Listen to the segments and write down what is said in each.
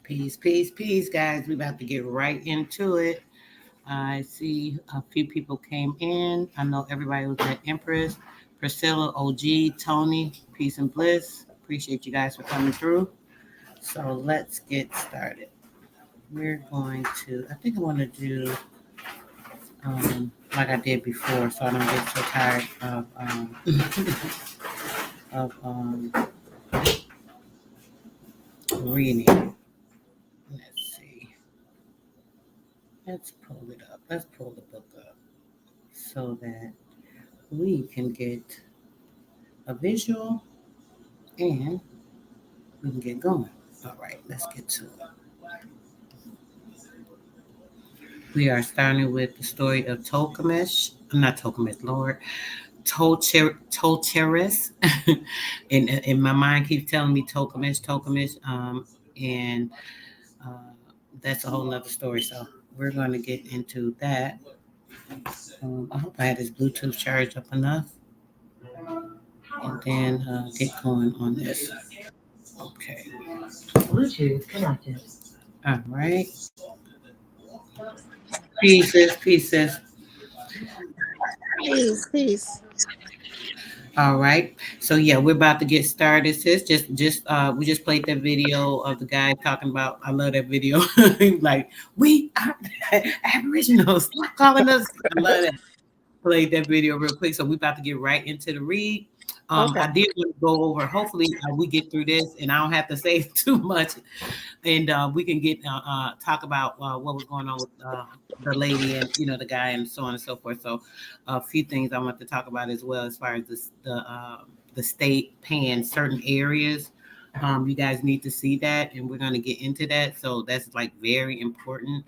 Peace, peace, peace, guys. We about to get right into it. I see a few people came in. I know everybody was at Empress, Priscilla, OG, Tony, peace and bliss. Appreciate you guys for coming through. So let's get started. We're going to. I think I want to do like I did before, so I don't get so tired of of reading. Let's see. Let's pull it up. Let's pull the book up so that we can get a visual and we can get going. All right, let's get to it. We are starting with the story of Tolkamesh. Not Tolkamesh, Lord. Tulchuherris. and my mind keeps telling me Tolkamesh, Tolkamesh. And uh, that's a whole nother story. So we're going to get into that. I hope I had this Bluetooth charged up enough. And then get going on this. Okay. Bluetooth connected. All right. Pieces, pieces. Peace. All right. So yeah, we're about to get started. Sis, just we just played that video of the guy talking about. I love that video. Like we are Aboriginals. Stop calling us. I love that. Played that video real quick. So we're about to get right into the read. Okay. I did want to go over. Hopefully, we get through this, and I don't have to say too much, and we can get talk about what was going on with the lady and the guy and so on and so forth. So, a few things I want to talk about as well as far as the state paying certain areas. You guys need to see that, and we're going to get into that. So that's like very important.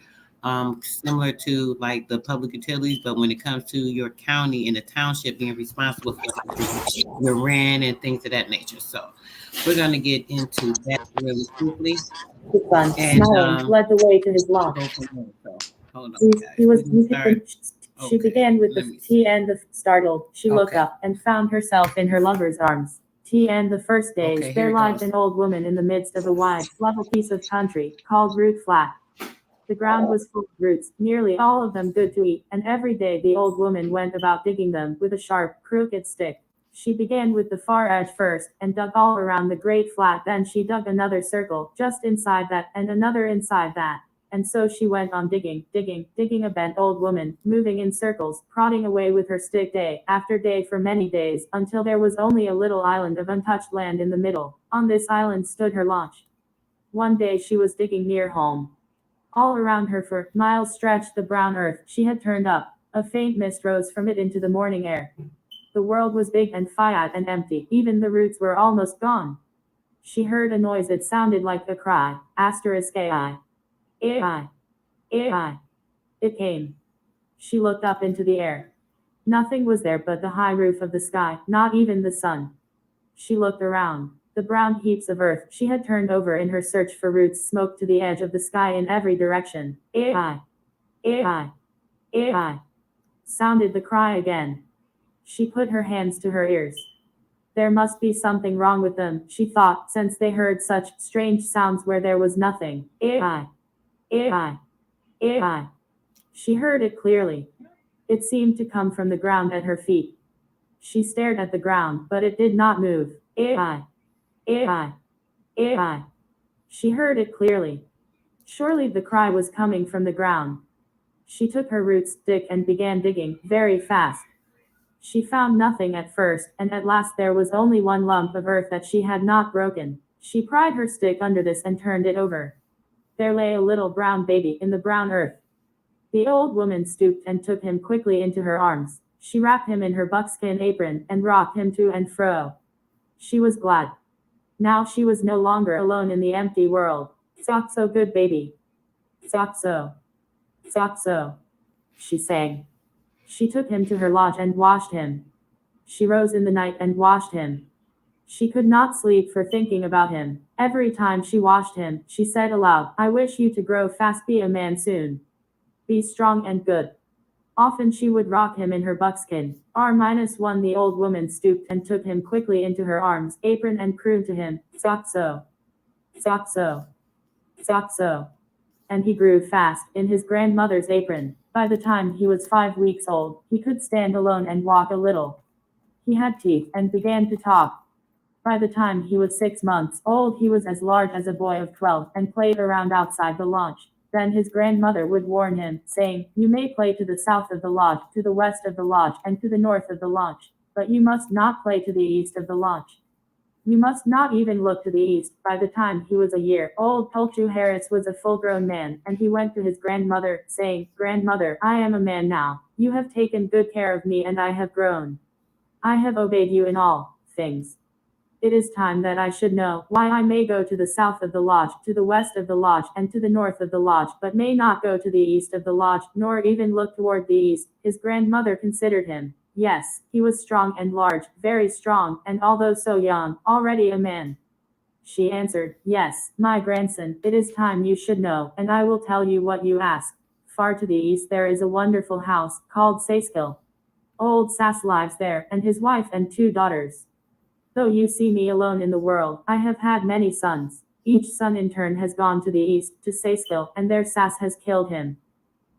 Similar to like the public utilities, but when it comes to your county and the township being responsible for your rent and things of that nature. So we're going to get into that really quickly. His son, And smiling, led the way to his loft. So, hold on, guys. He was. She Okay, began with the let me tea and the startled. She looked Okay. up and found herself in her lover's arms. Tea and the first days, Okay, here there it lived goes. an old woman in the midst of a wide, level piece of country called Root Flat. The ground was full of roots, nearly all of them good to eat, and every day the old woman went about digging them with a sharp, crooked stick. She began with the far edge first, and dug all around the great flat. Then she dug another circle, just inside that, and another inside that. And so she went on digging, digging, a bent old woman, moving in circles, prodding away with her stick day after day for many days, until there was only a little island of untouched land in the middle. On this island stood her launch. One day she was digging near home. All around her for miles stretched the brown earth she had turned up. A faint mist rose from it into the morning air. The world was big and fiat and empty. Even the roots were almost gone. She heard a noise. It sounded like a cry. Asterisk AI. AI. AI. It came. She looked up into the air. Nothing was there but the high roof of the sky, not even the sun. She looked around. The brown heaps of earth she had turned over in her search for roots smoked to the edge of the sky in every direction. AI. AI. AI. Sounded the cry again. She put her hands to her ears. There must be something wrong with them, she thought, since they heard such strange sounds where there was nothing. AI. AI. AI. She heard it clearly. It seemed to come from the ground at her feet. She stared at the ground, but it did not move. AI. AI. AI. She heard it clearly. Surely the cry was coming from the ground. She took her root stick and began digging, very fast. She found nothing at first, and at last there was only one lump of earth that she had not broken. She pried her stick under this and turned it over. There lay a little brown baby in the brown earth. The old woman stooped and took him quickly into her arms. She wrapped him in her buckskin apron and rocked him to and fro. She was glad. Now she was no longer alone in the empty world. So good baby. So. So. She sang. She took him to her lodge and washed him. She rose in the night and washed him. She could not sleep for thinking about him. Every time she washed him, she said aloud, I wish you to grow fast, be a man soon. Be strong and good. Often she would rock him in her buckskin. R-1 the old woman stooped and took him quickly into her arms, apron and crooned to him, so. So. And he grew fast in his grandmother's apron. By the time he was 5 weeks old, he could stand alone and walk a little. He had teeth and began to talk. By the time he was 6 months old, he was as large as a boy of 12 and played around outside the lodge. Then his grandmother would warn him, saying, "You may play to the south of the lodge, to the west of the lodge, and to the north of the lodge, but you must not play to the east of the lodge. You must not even look to the east." By the time he was a year old, Tulchuherris was a full-grown man, and he went to his grandmother, saying, "Grandmother, I am a man now. You have taken good care of me and I have grown. I have obeyed you in all things. It is time that I should know why I may go to the south of the lodge, to the west of the lodge, and to the north of the lodge, but may not go to the east of the lodge, nor even look toward the east." His grandmother considered him. Yes, he was strong and large, very strong, and although so young, already a man. She answered, "Yes, my grandson, it is time you should know, and I will tell you what you ask. Far to the east there is a wonderful house, called Saskill. Old Sass lives there, and his wife and 2 daughters. Though you see me alone in the world, I have had many sons. Each son in turn has gone to the east, to Saskill, and there Sass has killed him.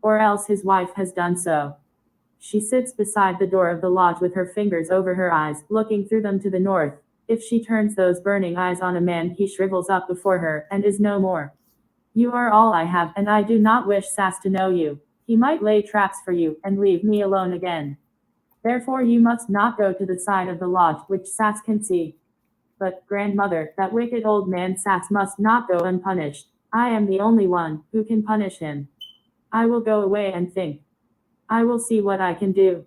Or else his wife has done so. She sits beside the door of the lodge with her fingers over her eyes, looking through them to the north. If she turns those burning eyes on a man, he shrivels up before her, and is no more. You are all I have, and I do not wish Sass to know you. He might lay traps for you, and leave me alone again. Therefore you must not go to the side of the lodge which Sass can see. But, grandmother, that wicked old man Sass must not go unpunished. I am the only one who can punish him. I will go away and think. I will see what I can do."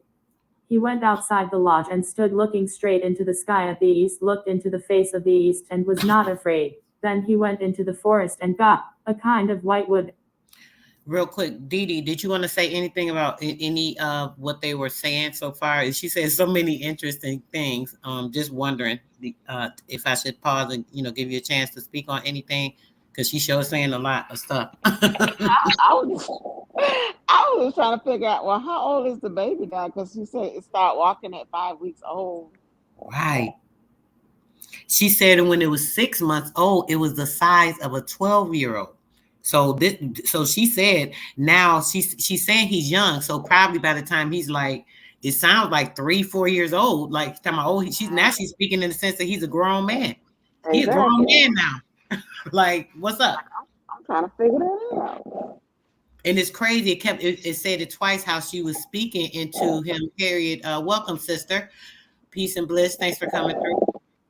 He went outside the lodge and stood looking straight into the sky at the east, looked into the face of the east, and was not afraid. Then he went into the forest and got a kind of white wood. Real quick, Dee Dee, did you want to say anything about any of what they were saying so far? She said so many interesting things. Just wondering if I should pause and give you a chance to speak on anything, because she sure saying a lot of stuff. I was I was trying to figure out, well, how old is the baby guy? Because she said it started walking at 5 weeks old. Right. She said when it was 6 months old, it was the size of a 12-year-old. So she said now she's saying he's young. So probably by the time he's like, it sounds like 3-4 years old. Like talking about, oh, she's speaking in the sense that he's a grown man. He's a grown Exactly. man now. Like, what's up? I'm trying to figure that out. And it's crazy. It said it twice how she was speaking into him. Period. Welcome, sister. Peace and bliss. Thanks for coming through.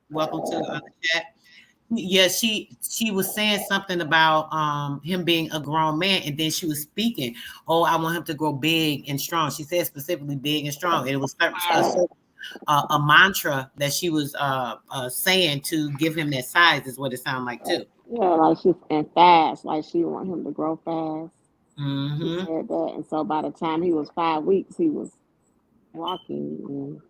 Welcome to the chat. Yeah, she was saying something about him being a grown man, and then she was speaking. Oh, I want him to grow big and strong. She said specifically big and strong, and it was a mantra that she was saying to give him that size. Is what it sounded like too. Yeah, like she and fast, like she want him to grow fast. She Mm-hmm. said that, and so by the time he was 5 weeks, he was walking, and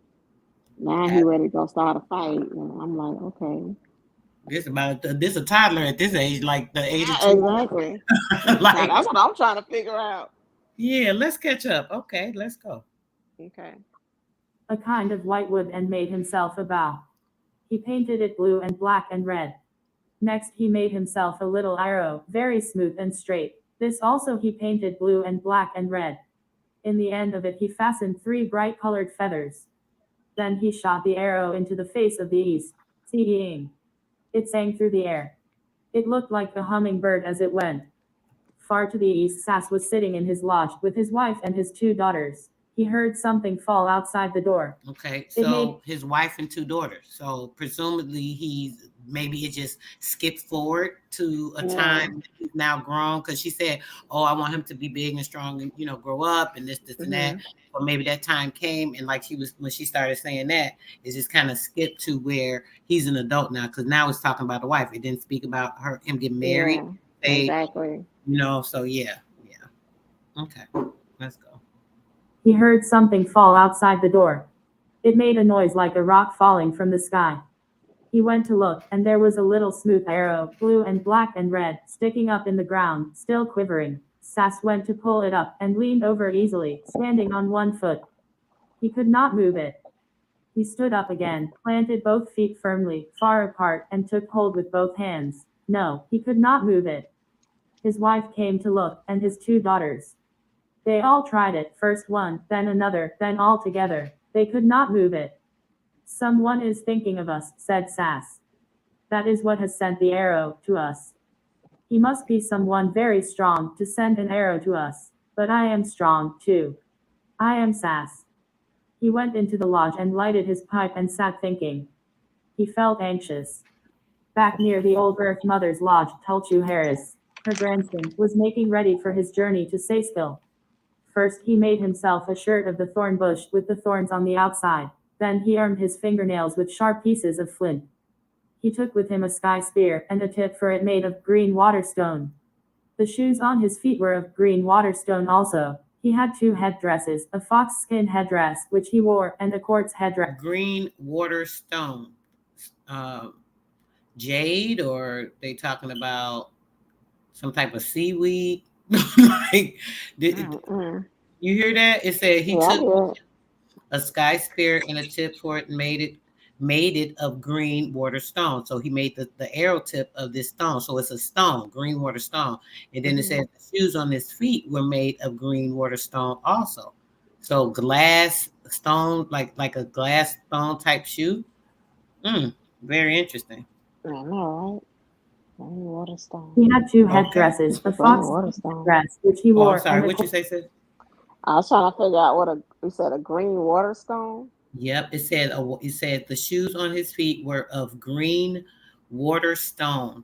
now he ready to go start a fight. And I'm like, okay, This a toddler at this age, like the age of yeah, 2. exactly. Now Like, that's what I'm trying to figure out. yeah, let's catch up. Okay, let's go. Okay. A kind of white wood, and made himself a bow. He painted it blue and black and red. Next he made himself a little arrow, very smooth and straight. This also he painted blue and black and red. In the end of it he fastened 3 bright-colored feathers. Then he shot the arrow into the face of the east. Seeing. It sang through the air. It looked like a hummingbird as it went. Far to the east Sass was sitting in his lodge with his wife and his 2 daughters. He heard something fall outside the door. Okay, It made so his wife and 2 daughters. So presumably maybe it just skipped forward to a Yeah. time that he's now grown, because she said, "Oh, I want him to be big and strong and grow up and this and that." Mhm. Or maybe that time came, and like when she started saying that, it just kind of skipped to where he's an adult now, because now it's talking about the wife. It didn't speak about him getting married. Yeah. They, Exactly. so yeah. Okay, let's go. He heard something fall outside the door. It made a noise like a rock falling from the sky. He went to look, and there was a little smooth arrow, blue and black and red, sticking up in the ground, still quivering. Sass went to pull it up and leaned over easily, standing on one foot. He could not move it. He stood up again, planted both feet firmly, far apart, and took hold with both hands. No, he could not move it. His wife came to look, and his 2 daughters. They all tried it, first one, then another, then all together. They could not move it. Someone is thinking of us, said Sass. That is what has sent the arrow to us. He must be someone very strong to send an arrow to us. But I am strong, too. I am Sass. He went into the lodge and lighted his pipe and sat thinking. He felt anxious. Back near the old Earth Mother's lodge, Tulchuherris, her grandson, was making ready for his journey to Saskill. First he made himself a shirt of the thorn bush with the thorns on the outside. Then he armed his fingernails with sharp pieces of flint. He took with him a sky spear and a tip for it made of green water stone. The shoes on his feet were of green water stone also. He had 2 headdresses, a fox-skin headdress, which he wore, and a quartz headdress. Green water stone. Jade, or they talking about some type of seaweed? Like, you hear that? It said he took a sky spear and a tip for it, and made it of green water stone. So he made the arrow tip of this stone. So it's a stone, green water stone. And then it says the shoes on his feet were made of green water stone also. So glass stone, like a glass stone type shoe. Very interesting. I know, right? Green water stone. He had 2 Okay. headdresses, a fox dress, which he Oh, I'm wore, sorry. and a What you say, sis? I was trying to figure out what you said, a green water stone? Yep, it said the shoes on his feet were of green water stone,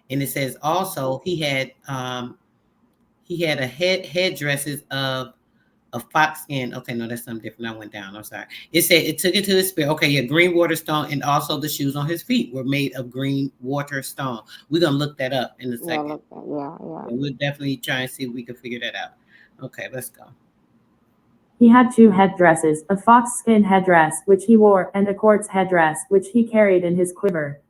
and it says also he had a headdresses of fox skin. Okay, no, that's something different. I went down. I'm sorry. It said it took it to his spear. Okay, yeah, green water stone, and also the shoes on his feet were made of green water stone. We're gonna look that up in a second. Yeah. We'll definitely try and see if we can figure that out. Okay, let's go. He had 2 headdresses, a fox-skin headdress, which he wore, and a quartz headdress, which he carried in his quiver.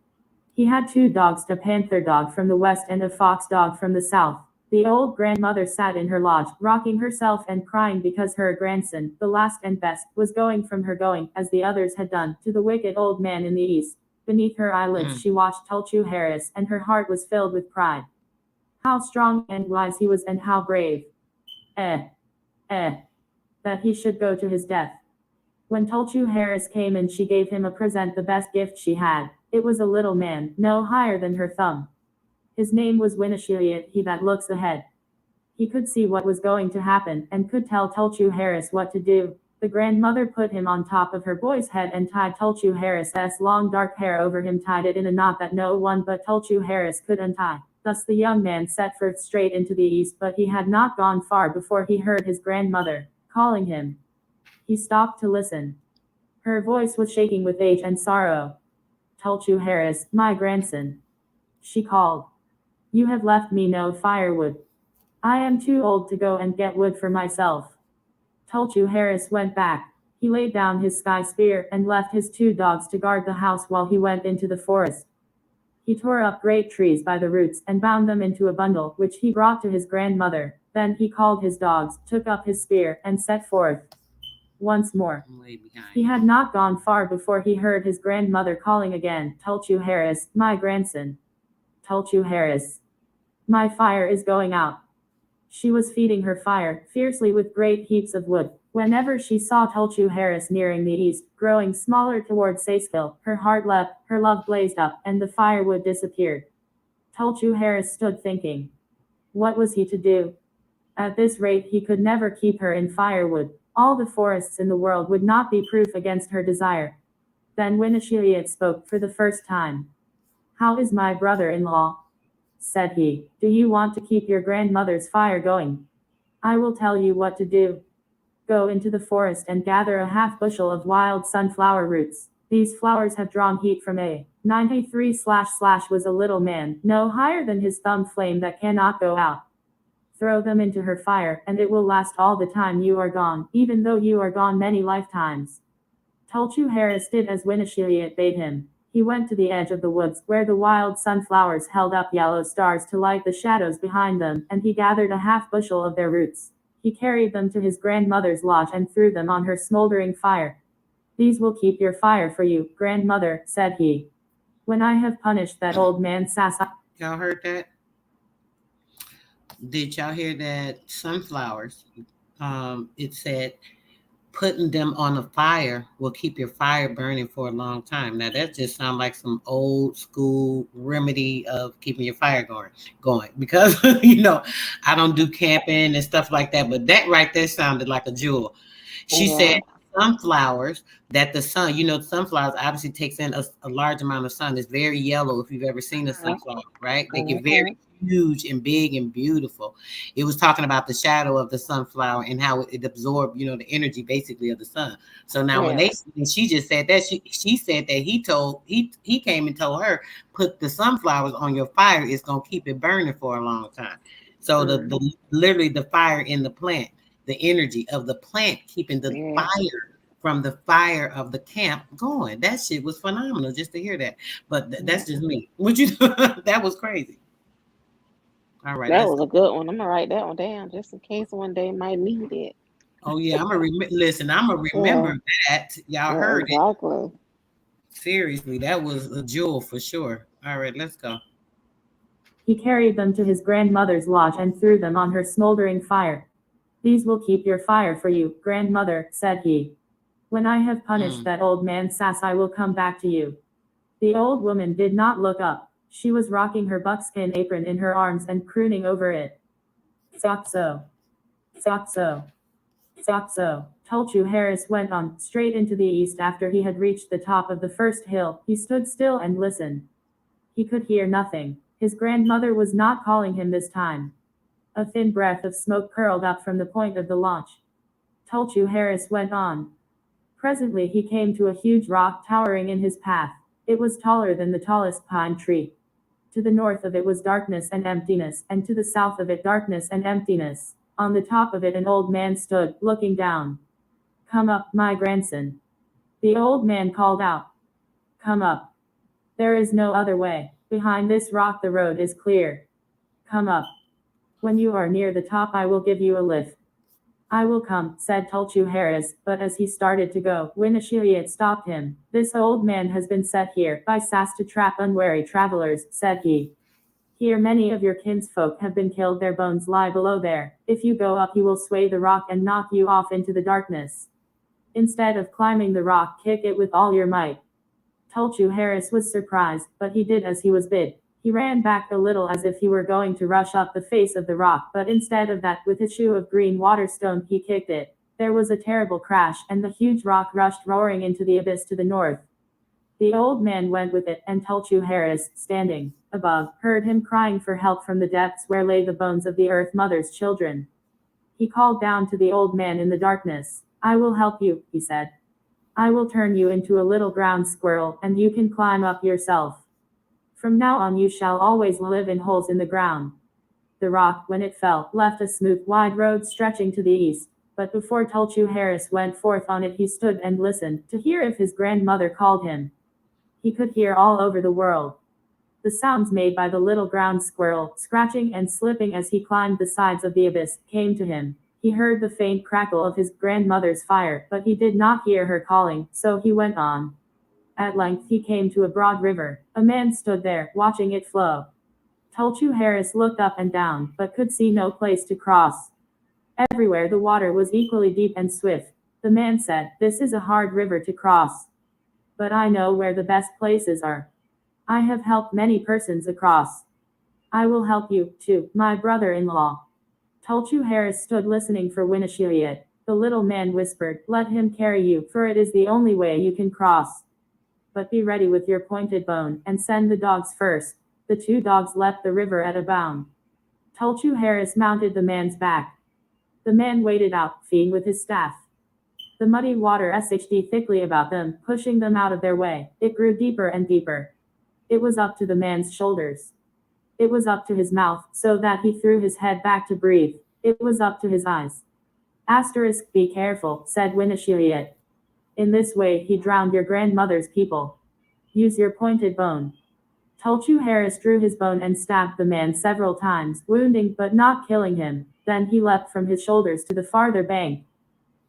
He had 2 dogs, a panther dog from the west and a fox dog from the south. The old grandmother sat in her lodge, rocking herself and crying because her grandson, the last and best, was going from her going, as the others had done, to the wicked old man in the east. Beneath her eyelids she watched Tulchuherris, and her heart was filled with pride. How strong and wise he was, and how brave. That he should go to his death. When Tulchuherris came in, she gave him a present, the best gift she had. It was a little man, no higher than her thumb. His name was Winishiliot, he that looks ahead. He could see what was going to happen, and could tell Tulchuherris what to do. The grandmother put him on top of her boy's head and tied Tulchuherris' long dark hair over him, tied it in a knot that no one but Tulchuherris could untie. Thus the young man set forth straight into the east, but he had not gone far before he heard his grandmother calling him. He stopped to listen. Her voice was shaking with age and sorrow. Tulchuherris, my grandson, she called. You have left me no firewood. I am too old to go and get wood for myself. Tulchuherris went back. He laid down his sky spear and left his 2 dogs to guard the house while he went into the forest. He tore up great trees by the roots and bound them into a bundle, which he brought to his grandmother. Then he called his dogs, took up his spear, and set forth. Once more. He had not gone far before he heard his grandmother calling again, Tulchuherris, my grandson. Tulchuherris, my fire is going out. She was feeding her fire fiercely with great heaps of wood. Whenever she saw Tulchuherris nearing the east, growing smaller towards Saskill, her heart leapt, her love blazed up, and the firewood disappeared. Tulchuherris stood thinking. What was he to do? At this rate he could never keep her in firewood. All the forests in the world would not be proof against her desire. Then Winishiliot spoke for the first time. How is my brother-in-law? Said he. Do you want to keep your grandmother's fire going? I will tell you what to do. Go into the forest and gather a half bushel of wild sunflower roots. These flowers have drawn heat from a 93 / was a little man, no higher than his thumb, flame that cannot go out. Throw them into her fire, and it will last all the time you are gone, even though you are gone many lifetimes. Tulchuherris did as Winishiliot bade him. He went to the edge of the woods, where the wild sunflowers held up yellow stars to light the shadows behind them, and he gathered a half bushel of their roots. He carried them to his grandmother's lodge and threw them on her smoldering fire. These will keep your fire for you, grandmother, said he. When I have punished that old man Sass. Y'all heard that? Did y'all hear that sunflowers? It said putting them on a fire will keep your fire burning for a long time. Now that just sounds like some old school remedy of keeping your fire going because I don't do camping and stuff like that, but that right there sounded like a jewel. She said Yeah. sunflowers that the sun, sunflowers obviously takes in a large amount of sun. It's very yellow if you've ever seen a Mhm. sunflower, right? They get Mhm. very huge and big and beautiful. It was talking about the shadow of the sunflower and how it absorbed, the energy basically of the sun. So now when Yeah. she just said that, she said that he came and told her, put the sunflowers on your fire, it's gonna keep it burning for a long time. So Mm. the literally the fire in the plant, the energy of the plant keeping the Yeah. fire from the fire of the camp going. That shit was phenomenal just to hear that. But Yeah. that's just me. Would you that was crazy. All right, That let's was go. a good one. I'm gonna write that one down just in case one day might need it. Oh yeah, listen. I'm gonna Yeah. remember that. Y'all Yeah. heard it. Exactly. Seriously, that was a jewel for sure. All right, let's go. He carried them to his grandmother's lodge and threw them on her smoldering fire. These will keep your fire for you, grandmother, said he. When I have punished Mm. that old man Sass, I will come back to you. The old woman did not look up. She was rocking her buckskin apron in her arms and crooning over it. Saxo, Saxo, Saxo. Tulchuherris went on, straight into the east after he had reached the top of the first hill. He stood still and listened. He could hear nothing. His grandmother was not calling him this time. A thin breath of smoke curled up from the point of the launch. Tulchuherris went on. Presently he came to a huge rock towering in his path. It was taller than the tallest pine tree. To the north of it was darkness and emptiness, and to the south of it darkness and emptiness. On the top of it an old man stood, looking down. Come up, my grandson. The old man called out. Come up. There is no other way. Behind this rock the road is clear. Come up. When you are near the top I will give you a lift. I will come, said Tulchuherris, but as he started to go, Winishiriot stopped him. This old man has been set here by Sass to trap unwary travelers, said he. Here many of your kinsfolk have been killed, their bones lie below there. If you go up he will sway the rock and knock you off into the darkness. Instead of climbing the rock, kick it with all your might. Tulchuherris was surprised, but he did as he was bid. He ran back a little as if he were going to rush up the face of the rock, but instead of that, with his shoe of green waterstone, he kicked it. There was a terrible crash, and the huge rock rushed roaring into the abyss to the north. The old man went with it, and Tulchuherris, standing above, heard him crying for help from the depths where lay the bones of the Earth Mother's children. He called down to the old man in the darkness. I will help you, he said. I will turn you into a little ground squirrel, and you can climb up yourself. From now on you shall always live in holes in the ground. The rock, when it fell, left a smooth, wide road stretching to the east. But before Tulchuherris went forth on it he stood and listened, to hear if his grandmother called him. He could hear all over the world the sounds made by the little ground squirrel, scratching and slipping as he climbed the sides of the abyss, came to him. He heard the faint crackle of his grandmother's fire, but he did not hear her calling, so he went on. At length he came to a broad river. A man stood there, watching it flow. Tulchuherris looked up and down, but could see no place to cross. Everywhere the water was equally deep and swift. The man said, This is a hard river to cross. But I know where the best places are. I have helped many persons across. I will help you, too, my brother-in-law. Tulchuherris stood listening for Winishiriot. The little man whispered, Let him carry you, for it is the only way you can cross. But be ready with your pointed bone, and send the dogs first. The two dogs leapt the river at a bound. Tulchuherris mounted the man's back. The man waded out, feeing with his staff. The muddy water shed thickly about them, pushing them out of their way. It grew deeper and deeper. It was up to the man's shoulders. It was up to his mouth, so that he threw his head back to breathe. It was up to his eyes. Asterisk, be careful, said Winishiriot. In this way he drowned your grandmother's people. Use your pointed bone. Tulchuherris drew his bone and stabbed the man several times, wounding but not killing him. Then he leapt from his shoulders to the farther bank.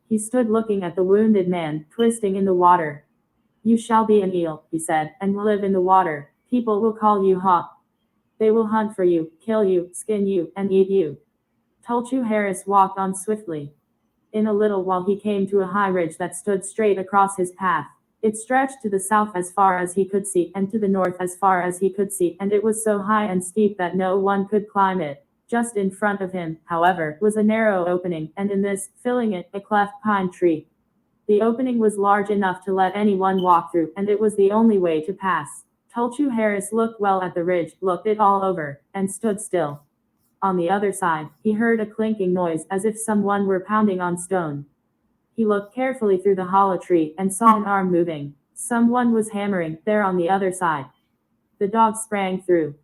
He stood looking at the wounded man, twisting in the water. You shall be an eel, he said, and live in the water. People will call you Hawk. They will hunt for you, kill you, skin you, and eat you. Tulchuherris walked on swiftly. In a little while he came to a high ridge that stood straight across his path. It stretched to the south as far as he could see, and to the north as far as he could see, and it was so high and steep that no one could climb it. Just in front of him, however, was a narrow opening, and in this, filling it, a cleft pine tree. The opening was large enough to let anyone walk through, and it was the only way to pass. Tulchuherris looked well at the ridge, looked it all over, and stood still. On the other side, he heard a clinking noise as if someone were pounding on stone. He looked carefully through the hollow tree and saw an arm moving. Someone was hammering there on the other side. The dog sprang through.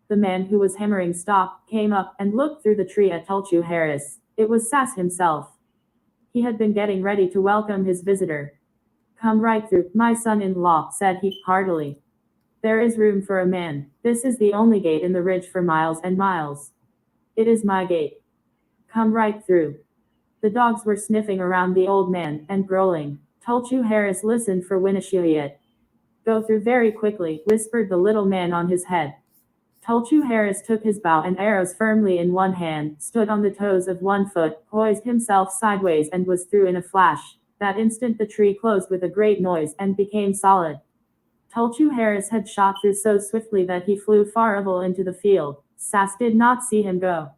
The man who was hammering stopped, came up, and looked through the tree at Tulchuherris. It was Sass himself. He had been getting ready to welcome his visitor. "Come right through, my son-in-law," said he, heartily. "There is room for a man. This is the only gate in the ridge for miles and miles. It is my gate. Come right through." The dogs were sniffing around the old man, and growling. Tulchuherris listened for Winneshiet. "Go through very quickly," whispered the little man on his head. Tulchuherris took his bow and arrows firmly in one hand, stood on the toes of one foot, poised himself sideways, and was through in a flash. That instant the tree closed with a great noise, and became solid. Tulchuherris had shot through so swiftly that he flew far into the field. Sass did not see him go.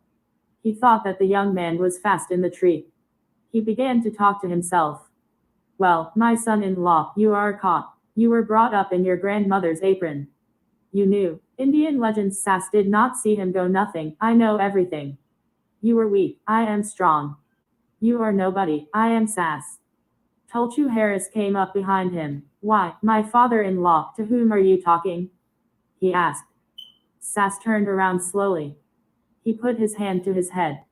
He thought that the young man was fast in the tree. He began to talk to himself. "Well, my son-in-law, you are caught. You were brought up in your grandmother's apron. You knew. Indian legends." Sass did not see him go. "Nothing. I know everything. You were weak. I am strong. You are nobody. I am Sass." Tulchuherris came up behind him. "Why, my father-in-law, to whom are you talking?" he asked. Sass turned around slowly. He put his hand to his head.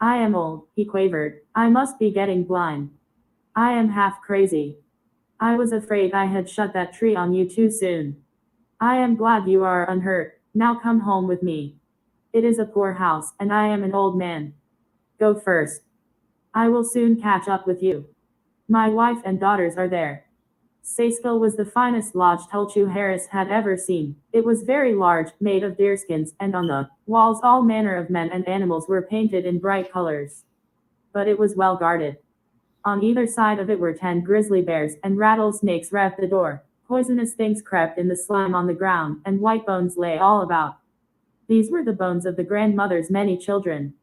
"I am old," he quavered. "I must be getting blind. I am half crazy. I was afraid I had shut that tree on you too soon. I am glad you are unhurt. Now come home with me. It is a poor house, and I am an old man. Go first. I will soon catch up with you. My wife and daughters are there." Seyskill was the finest lodge Tulchuherris had ever seen. It was very large, made of deerskins, and on the walls all manner of men and animals were painted in bright colors. But it was well guarded. On either side of it were 10 grizzly bears, and rattlesnakes wrapped the door. Poisonous things crept in the slime on the ground, and white bones lay all about. These were the bones of the grandmother's many children.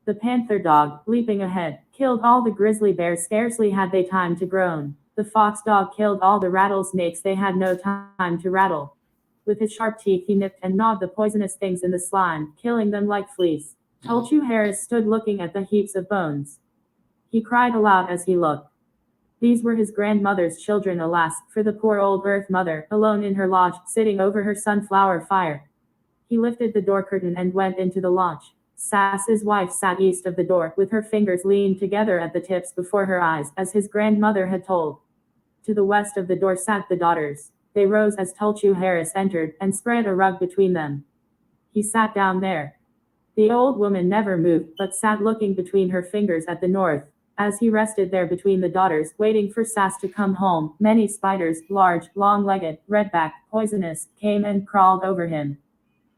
The panther dog, leaping ahead, killed all the grizzly bears. Scarcely had they time to groan. The fox dog killed all the rattlesnakes. They had no time to rattle. With his sharp teeth he nipped and gnawed the poisonous things in the slime, killing them like fleas. Tulchuherris stood looking at the heaps of bones. He cried aloud as he looked. These were his grandmother's children. Alas, for the poor old earth mother, alone in her lodge, sitting over her sunflower fire. He lifted the door curtain and went into the lodge. Sass's wife sat east of the door, with her fingers leaned together at the tips before her eyes, as his grandmother had told. To the west of the door sat the daughters. They rose as Tulchuherris entered, and spread a rug between them. He sat down there. The old woman never moved, but sat looking between her fingers at the north. As he rested there between the daughters, waiting for Sass to come home, many spiders, large, long-legged, red-backed, poisonous, came and crawled over him.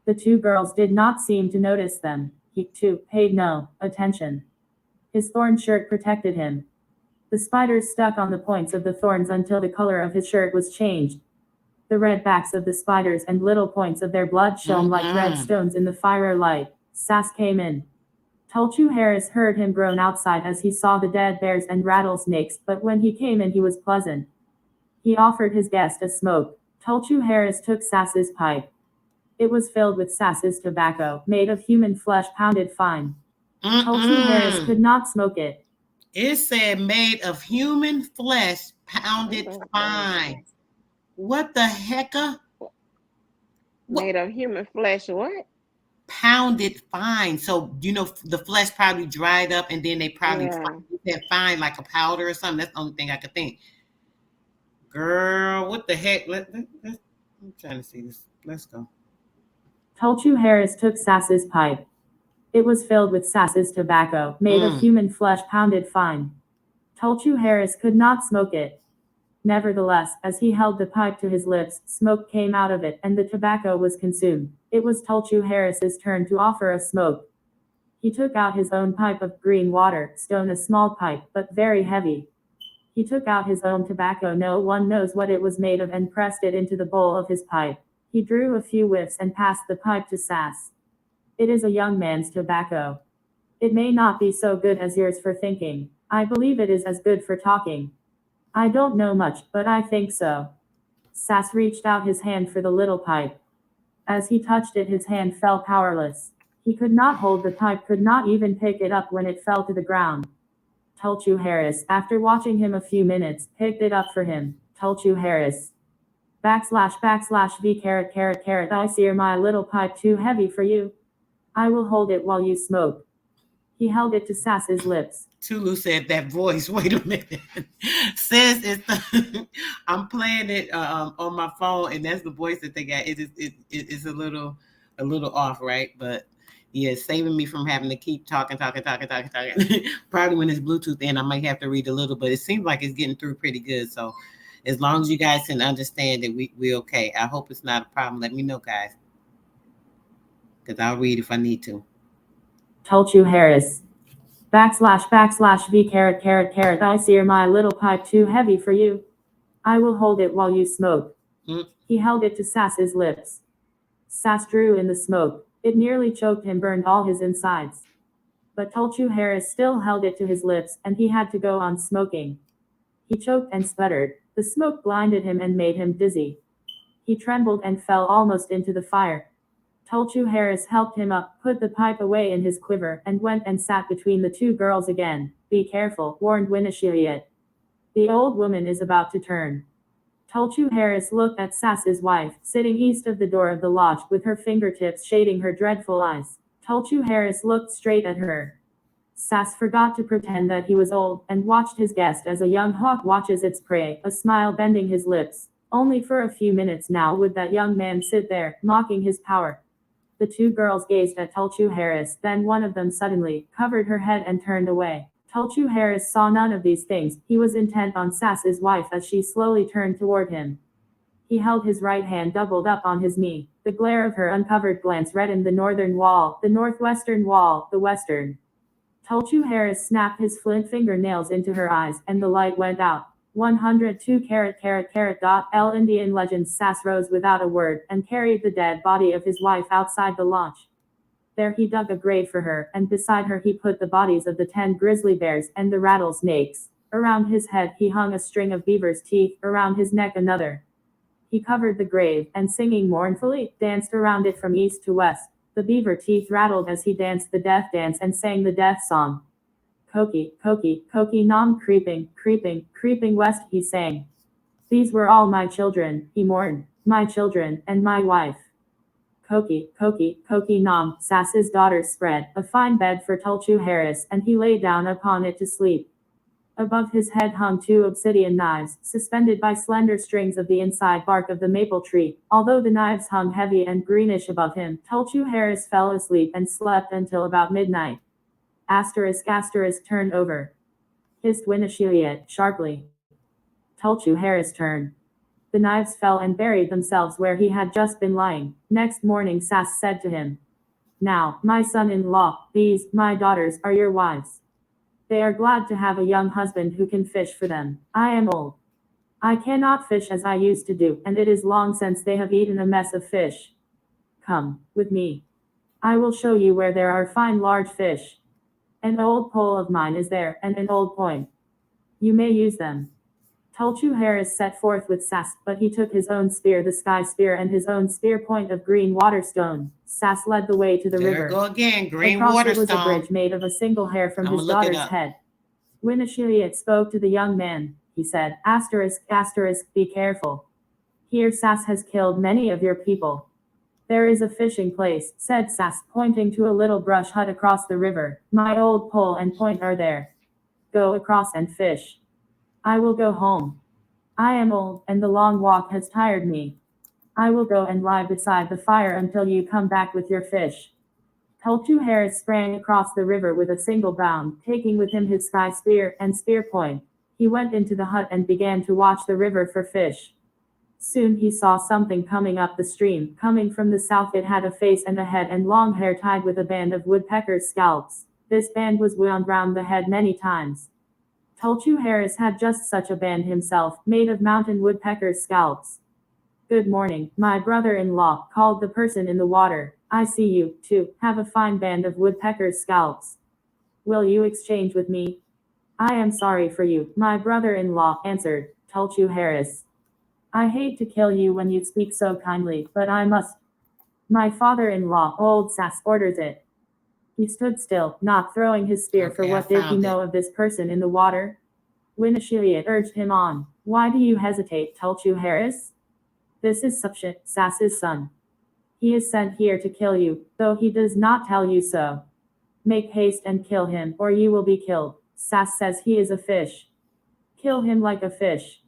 The two girls did not seem to notice them. He, too, paid no attention. His thorn shirt protected him. The spiders stuck on the points of the thorns until the color of his shirt was changed. The red backs of the spiders and little points of their blood shone like red stones in the firelight. Sass came in. Tulchuherris heard him groan outside as he saw the dead bears and rattlesnakes, but when he came in he was pleasant. He offered his guest a smoke. Tulchuherris took Sass's pipe. It was filled with Sass's tobacco, made of human flesh pounded fine. Tulchuherris could not smoke it. It said made of human flesh pounded fine. What the hecka? Made of human flesh, what? Pounded fine. So, the flesh probably dried up and then they probably said fine like a powder or something. That's the only thing I could think. Girl, what the heck? I'm trying to see this. Let's go. Tulchuherris took Sass's pipe. It was filled with Sass's tobacco, made of human flesh pounded fine. Tulchuherris could not smoke it. Nevertheless, as he held the pipe to his lips, smoke came out of it, and the tobacco was consumed. It was Tulchuherris's turn to offer a smoke. He took out his own pipe of green water stone, a small pipe, but very heavy. He took out his own tobacco, no one knows what it was made of, and pressed it into the bowl of his pipe. He drew a few whiffs and passed the pipe to Sass. It is a young man's tobacco. It may not be so good as yours for thinking. I believe it is as good for talking. I don't know much, but I think so. Sass reached out his hand for the little pipe. As he touched it, his hand fell powerless. He could not hold the pipe, could not even pick it up when it fell to the ground. Tulchuherris, after watching him a few minutes, picked it up for him. Tulchuherris. \\v .. I see my little pipe too heavy for you. I will hold it while you smoke. He held it to Sass's lips. Tulu said that voice. Wait a minute. Says it's I'm playing it on my phone, and that's the voice that they got. It's a little off, right? But yeah, it's saving me from having to keep talking. Probably when it's Bluetooth in, I might have to read a little, but it seems like it's getting through pretty good. So as long as you guys can understand it, we okay. I hope it's not a problem. Let me know, guys, because I'll read if I need to. Tulchuherris. \\v .. I see my little pipe too heavy for you. I will hold it while you smoke. He held it to Sass's lips. Sass drew in the smoke. It nearly choked him, burned all his insides. But Tulchuherris still held it to his lips, and he had to go on smoking. He choked and sputtered. The smoke blinded him and made him dizzy. He trembled and fell almost into the fire. Tulchuherris helped him up, put the pipe away in his quiver, and went and sat between the two girls again. Be careful, warned Winishiriot. The old woman is about to turn. Tulchuherris looked at Sass's wife, sitting east of the door of the lodge, with her fingertips shading her dreadful eyes. Tulchuherris looked straight at her. Sass forgot to pretend that he was old, and watched his guest as a young hawk watches its prey, a smile bending his lips. Only for a few minutes now would that young man sit there, mocking his power. The two girls gazed at Tulchuherris, then one of them suddenly covered her head and turned away. Tulchuherris saw none of these things. He was intent on Sass's wife as she slowly turned toward him. He held his right hand doubled up on his knee. The glare of her uncovered glance reddened the northern wall, the northwestern wall, the western. Tulchuherris snapped his flint fingernails into her eyes, and the light went out. 102 L Indian legends. Sass rose without a word, and carried the dead body of his wife outside the lodge. There he dug a grave for her, and beside her he put the bodies of the 10 grizzly bears and the rattlesnakes. Around his head he hung a string of beaver's teeth, around his neck another. He covered the grave, and singing mournfully, danced around it from east to west. The beaver teeth rattled as he danced the death dance and sang the death song. Koki, Koki, Koki Nam, creeping, creeping, creeping west, he sang. These were all my children, he mourned, my children, and my wife. Koki, Koki, Koki Nam. Sass's daughter spread a fine bed for Tulchuherris, and he lay down upon it to sleep. Above his head hung 2 obsidian knives, suspended by slender strings of the inside bark of the maple tree. Although the knives hung heavy and greenish above him, Tulchuherris fell asleep and slept until about midnight. Turn over. Hissed Winishiriot sharply. Tulchuherris turned. The knives fell and buried themselves where he had just been lying. Next morning Sass said to him, Now, my son-in-law, these, my daughters, are your wives. They are glad to have a young husband who can fish for them. I am old. I cannot fish as I used to do, and it is long since they have eaten a mess of fish. Come with me. I will show you where there are fine large fish. An old pole of mine is there, and an old point. You may use them. Tulchuherris set forth with Sass, but he took his own spear, the sky spear, and his own spear point of green water stone. Sass led the way to the river. There go again, green Across water it was stone. a bridge made of a single hair from his daughter's head. Winishiriot spoke to the young man. He said, be careful. Here Sass has killed many of your people. There is a fishing place, said Sass, pointing to a little brush hut across the river. My old pole and point are there. Go across and fish. I will go home. I am old, and the long walk has tired me. I will go and lie beside the fire until you come back with your fish. Tulchuherris sprang across the river with a single bound, taking with him his sky spear and spear point. He went into the hut and began to watch the river for fish. Soon he saw something coming up the stream. Coming from the south, it had a face and a head and long hair tied with a band of woodpeckers' scalps. This band was wound round the head many times. Tulchuherris had just such a band himself, made of mountain woodpeckers' scalps. Good morning, my brother-in-law, called the person in the water. I see you, too, have a fine band of woodpeckers' scalps. Will you exchange with me? I am sorry for you, my brother-in-law, answered Tulchuherris. I hate to kill you when you speak so kindly, but I must. My father-in-law, old Sass, orders it. He stood still, not throwing his spear, for Okay, I what did he found know it. of this person in the water? Winishiliot urged him on. Why do you hesitate, Tulchuherris? This is Subshit, Sass's son. He is sent here to kill you, though he does not tell you so. Make haste and kill him, or you will be killed. Sass says he is a fish. Kill him like a fish.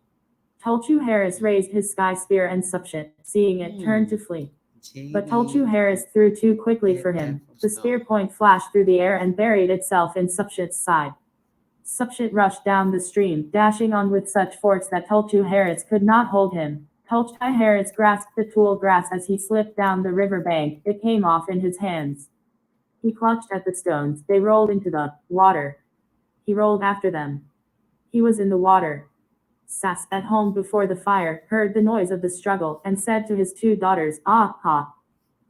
Tulchuherris raised his sky spear, and Subshit, seeing it, turned to flee. But JD. Tulchuherris threw too quickly Red for him. apple The spear stone. point flashed through the air and buried itself in Subshit's side. Subshit rushed down the stream, dashing on with such force that Tulchuherris could not hold him. Tulchuherris grasped the tall grass as he slipped down the river bank. It came off in his hands. He clutched at the stones. They rolled into the water. He rolled after them. He was in the water. Sass, at home before the fire, heard the noise of the struggle, and said to his two daughters, Ah, ha!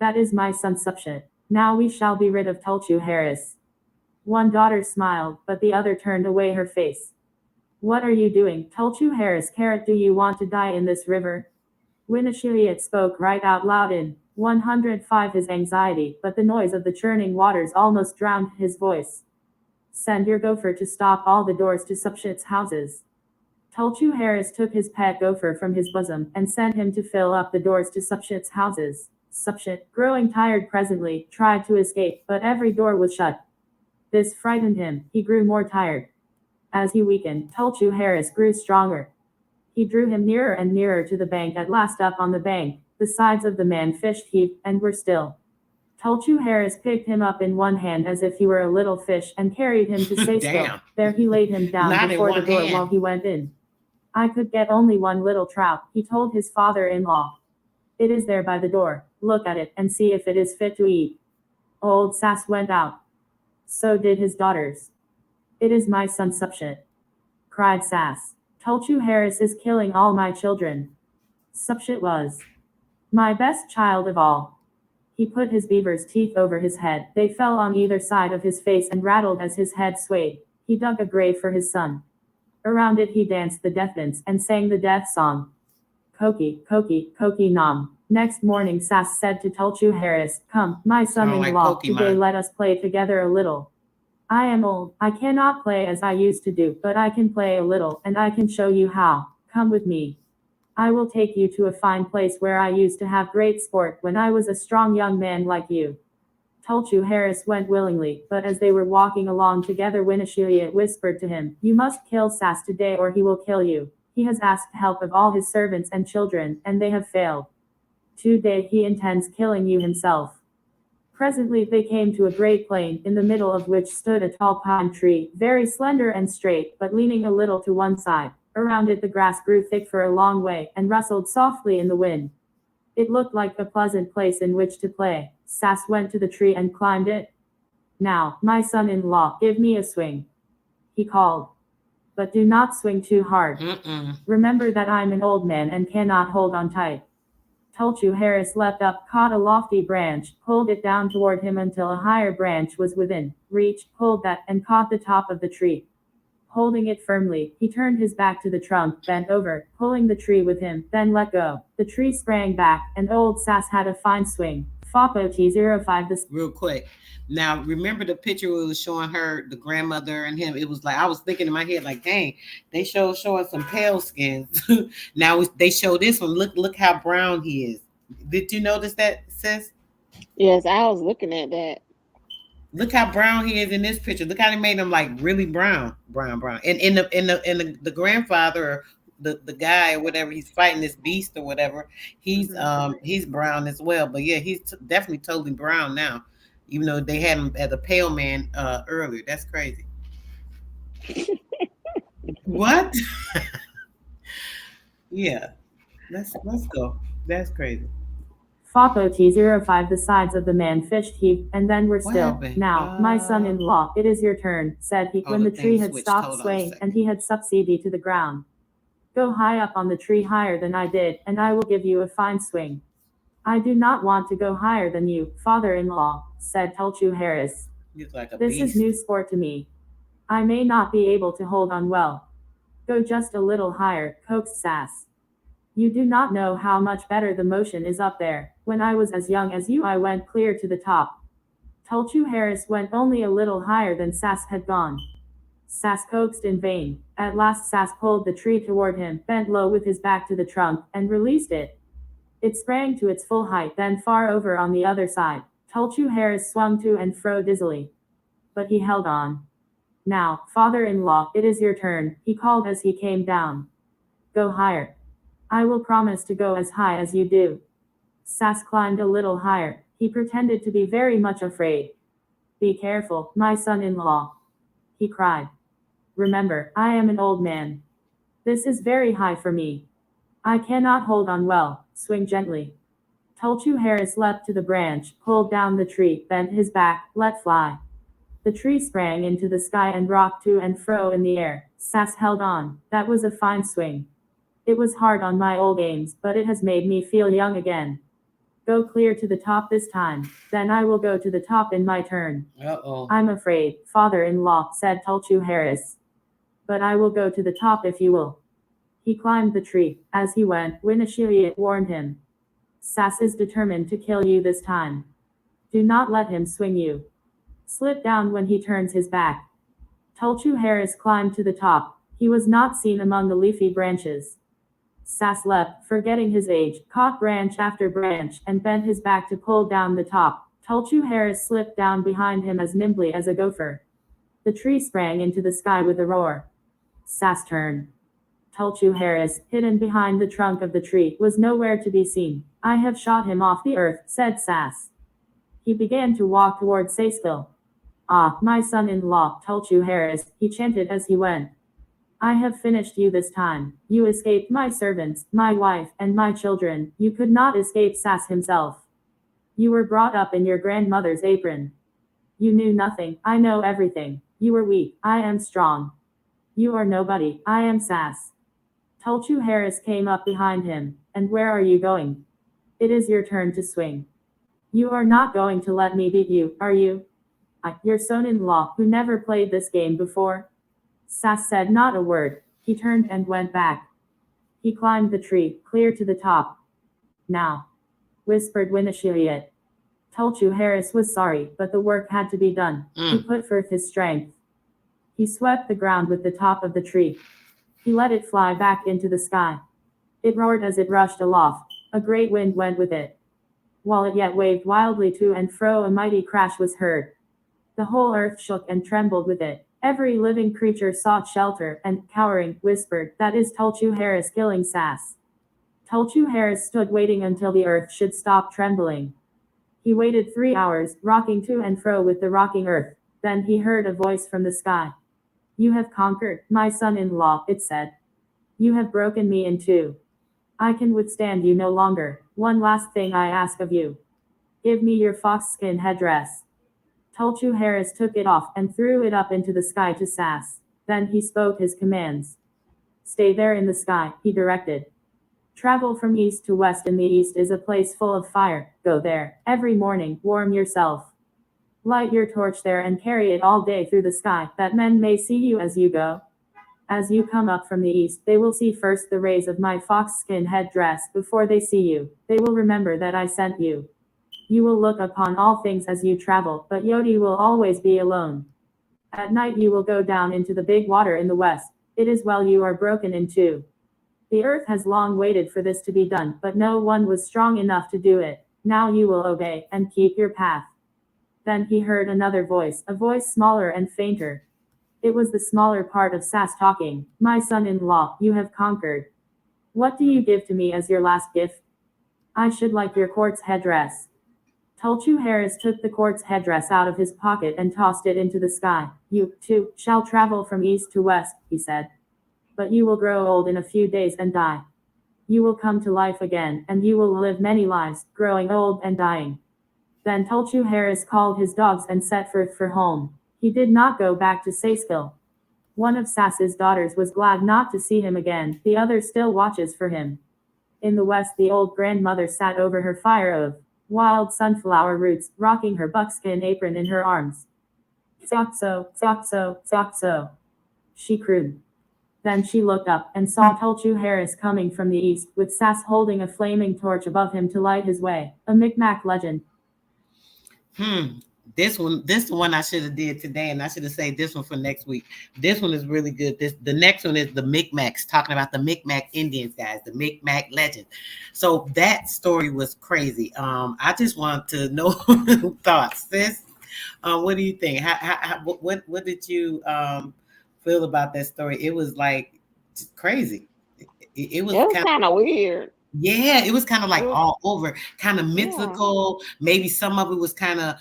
That is my son Subshit. Now we shall be rid of Tulchuherris. One daughter smiled, but the other turned away her face. What are you doing, Tulchuherris? Carrot, do you want to die in this river? Winishiliot spoke right out loud in 105 his anxiety, but the noise of the churning waters almost drowned his voice. Send your gopher to stop all the doors to Subshit's houses. Tulchuherris took his pet gopher from his bosom and sent him to fill up the doors to Subshit's houses. Subshit, growing tired presently, tried to escape, but every door was shut. This frightened him. He grew more tired. As he weakened, Tulchuherris grew stronger. He drew him nearer and nearer to the bank. At last, up on the bank, the sides of the man fished heaved and were still. Tulchuherris picked him up in one hand as if he were a little fish and carried him to say still. Damn. There he laid him down Not in before the one door hand. while he went in. I could get only one little trout, he told his father-in-law. It is there by the door. Look at it and see if it is fit to eat. Old Sass went out. So did his daughters. It is my son Subshit, cried Sass. Tulchuherris is killing all my children. Subshit was my best child of all. He put his beaver's teeth over his head. They fell on either side of his face and rattled as his head swayed. He dug a grave for his son. Around it he danced the death dance and sang the death song. Koki, Koki, Koki Nam. Next morning Sass said to Tulchuherris, Come, my Sound like son-in-law, today Pokemon. let us play together a little. I am old. I cannot play as I used to do, but I can play a little, and I can show you how. Come with me. I will take you to a fine place where I used to have great sport when I was a strong young man like you. Tulchuherris went willingly, but as they were walking along together, Winishiliot whispered to him, You must kill Sass today or he will kill you. He has asked help of all his servants and children, and they have failed. Today he intends killing you himself. Presently they came to a great plain, in the middle of which stood a tall pine tree, very slender and straight, but leaning a little to one side. Around it the grass grew thick for a long way, and rustled softly in the wind. It looked like a pleasant place in which to play. Sass went to the tree and climbed it. Now, my son-in-law, give me a swing, he called. But do not swing too hard. Remember that I'm an old man and cannot hold on tight. Tulchuherris leapt up, caught a lofty branch, pulled it down toward him until a higher branch was within reach, pulled that, and caught the top of the tree. Holding it firmly, he turned his back to the trunk, bent over, pulling the tree with him, then let go. The tree sprang back, and old Sass had a fine swing. Fopo T05 the Real quick. Now, remember the picture where it was showing her, the grandmother and him? It was like, I was thinking in my head, like, dang, they showing some pale skins. Now they show this one. Look how brown he is. Did you notice that, sis? Yes, I was looking at that. Look how brown he is in this picture. Look how they made him like really brown. And in the grandfather, or the guy or whatever, he's fighting this beast or whatever. He's brown as well. But yeah, he's definitely totally brown now. Even though they had him as a pale man earlier. That's crazy. What? Yeah. Let's go. That's crazy. Foppo T05 the sides of the man fished heaved, and then were What still. happened? Now, my son-in-law, it is your turn, said he, Oh, when the the tree thing had switched. stopped Hold on a swaying and second. he had succeeded to the ground. Go high up on the tree higher than I did, and I will give you a fine swing. I do not want to go higher than you, father-in-law, said Tulchuherris. He's like a This is beast. new sport to me. I may not be able to hold on well. Go just a little higher, coaxed Sass. You do not know how much better the motion is up there. When I was as young as you, I went clear to the top. Tulchuherris went only a little higher than Sass had gone. Sass coaxed in vain. At last Sass pulled the tree toward him, bent low with his back to the trunk, and released it. It sprang to its full height, then far over on the other side. Tulchuherris swung to and fro dizzily. But he held on. Now, father-in-law, it is your turn, he called as he came down. Go higher. I will promise to go as high as you do. Sass climbed a little higher. He pretended to be very much afraid. Be careful, my son-in-law, he cried. Remember, I am an old man. This is very high for me. I cannot hold on well. Swing gently. Tulchuherris leapt to the branch, pulled down the tree, bent his back, let fly. The tree sprang into the sky and rocked to and fro in the air. Sass held on. That was a fine swing. It was hard on my old aims, but it has made me feel young again. Go clear to the top this time. Then I will go to the top in my turn. Uh-oh. I'm afraid, father-in-law, said Tulchuherris. But I will go to the top if you will. He climbed the tree. As he went, Winishiriot warned him. Sass is determined to kill you this time. Do not let him swing you. Slip down when he turns his back. Tulchuherris climbed to the top. He was not seen among the leafy branches. Sass leapt, forgetting his age, caught branch after branch, and bent his back to pull down the top. Tulchuherris slipped down behind him as nimbly as a gopher. The tree sprang into the sky with a roar. Sass turned. Tulchuherris, hidden behind the trunk of the tree, was nowhere to be seen. I have shot him off the earth, said Sass. He began to walk toward Saysville. Ah, my son-in-law, Tulchuherris, he chanted as he went. I have finished you this time. You escaped my servants, my wife, and my children. You could not escape Sass himself. You were brought up in your grandmother's apron. You knew nothing. I know everything. You were weak. I am strong. You are nobody. I am Sass. Tulchuherris came up behind him. And where are you going? It is your turn to swing. You are not going to let me beat you, are you? Your son-in-law, who never played this game before? Sass said not a word. He turned and went back. He climbed the tree, clear to the top. Now, whispered Winishiriot. Tulchuherris was sorry, but the work had to be done. He put forth his strength. He swept the ground with the top of the tree. He let it fly back into the sky. It roared as it rushed aloft. A great wind went with it. While it yet waved wildly to and fro, a mighty crash was heard. The whole earth shook and trembled with it. Every living creature sought shelter, and, cowering, whispered, that is Tulchuherris killing Sass. Tulchuherris stood waiting until the earth should stop trembling. He waited 3 hours, rocking to and fro with the rocking earth. Then he heard a voice from the sky. You have conquered, my son-in-law, it said. You have broken me in two. I can withstand you no longer. One last thing I ask of you. Give me your foxskin headdress. Tulchuherris took it off and threw it up into the sky to Sass. Then he spoke his commands. Stay there in the sky, he directed. Travel from east to west. In the east is a place full of fire. Go there. Every morning, warm yourself. Light your torch there and carry it all day through the sky, that men may see you as you go. As you come up from the east, they will see first the rays of my foxskin headdress. Before they see you, they will remember that I sent you. You will look upon all things as you travel, but Yodi will always be alone. At night you will go down into the big water in the west. It is well you are broken in two. The earth has long waited for this to be done, but no one was strong enough to do it. Now you will obey, and keep your path. Then he heard another voice, a voice smaller and fainter. It was the smaller part of Sass talking. My son-in-law, you have conquered. What do you give to me as your last gift? I should like your quartz headdress. Tulchuherris took the quartz headdress out of his pocket and tossed it into the sky. You, too, shall travel from east to west, he said. but you will grow old in a few days and die. You will come to life again, and you will live many lives, growing old and dying. Then Tulchuherris called his dogs and set forth for home. He did not go back to Sayskill. One of Sass's daughters was glad not to see him again, the other still watches for him. In the west, the old grandmother sat over her fire of wild sunflower roots, rocking her buckskin apron in her arms. Tsokso, tsokso, tsokso, she crooned. Then she looked up and saw Tulchuherris coming from the east, with Sass holding a flaming torch above him to light his way. A Micmac legend. This the one I should have did today, and I should have saved this one for next week. This one is really good. The next one is the Micmacs, talking about the Micmac Indians, guys, the Micmac legend. So that story was crazy. I just want to know thoughts, sis. What do you think? What did you feel about that story? It was like crazy. It was It was kind kind of weird. yeah, it was kind of It like was, all over, kind of yeah, mythical. Maybe some of it was kind of,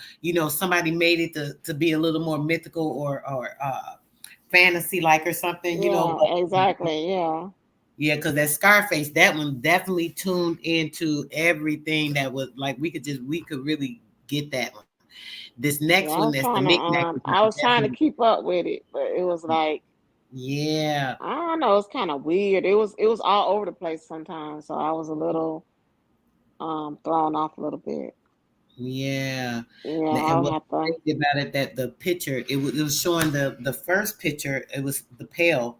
somebody made it to be a little more mythical or fantasy like or something, yeah, but exactly, yeah, yeah, because that Scarface, that one definitely tuned into everything that was like we could really get that one. This next yeah. one, that's the Micmac, I was trying to definitely, keep up with it, but it was like yeah, I don't know. It's kind of weird. It was all over the place sometimes, so I was a little thrown off a little bit. yeah. Yeah, And I'll what's have to. crazy about it that the picture, it was showing the first picture, it was the pale.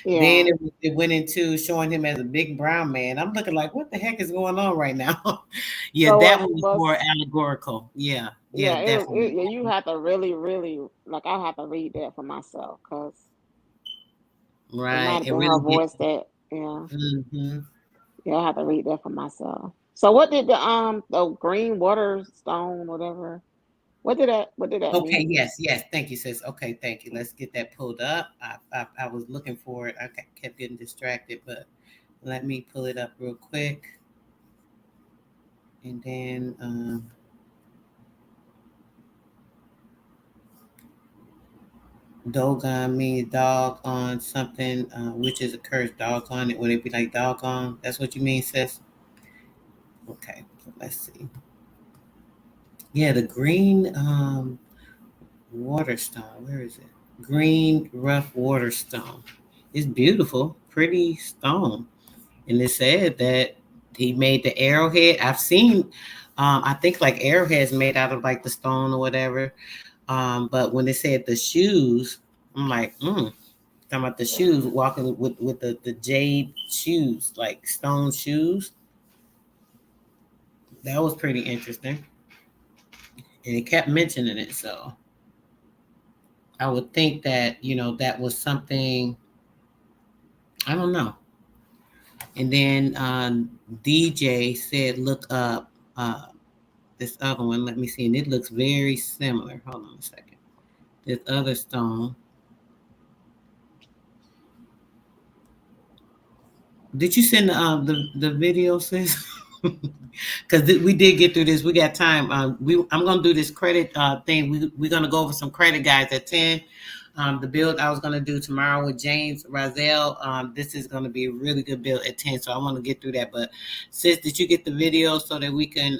Then Yeah. it went into showing him as a big brown man. I'm looking like, what the heck is going on right now? Yeah, So that was one was more was allegorical. Yeah, yeah, yeah. definitely. Yeah, you have to really, really like. I have to read that for myself because it might Right. have And been her really get. voice that. Yeah, Hmm. yeah. I have to read that for myself. So what did the green water stone whatever? What did that Okay. mean? Yes. Yes. Thank you, sis. Okay. Thank you. Let's get that pulled up. I was looking for it. I kept getting distracted, but let me pull it up real quick. And then Dogon means dog on something, which is a curse. Dog on it. Would it be like dog on? That's what you mean, sis? Okay. Let's see. Yeah, the green waterstone. Where is it? Green rough waterstone. It's beautiful, pretty stone. And it said that he made the arrowhead. I've seen I think like arrowheads made out of like the stone or whatever. But when they said the shoes, I'm like, talking about the shoes, walking with the jade shoes, like stone shoes. That was pretty interesting. And it kept mentioning it, so I would think that, that was something, I don't know. And then DJ said, look up this other one. Let me see. And it looks very similar. Hold on a second. This other stone. Did you send the video, sis? Because we did get through this. We got time. I'm gonna do this credit thing. We're gonna go over some credit guys at 10. The build I was gonna do tomorrow with James Razel. This is gonna be a really good build at 10. So I want to get through that. But sis, did you get the video so that we can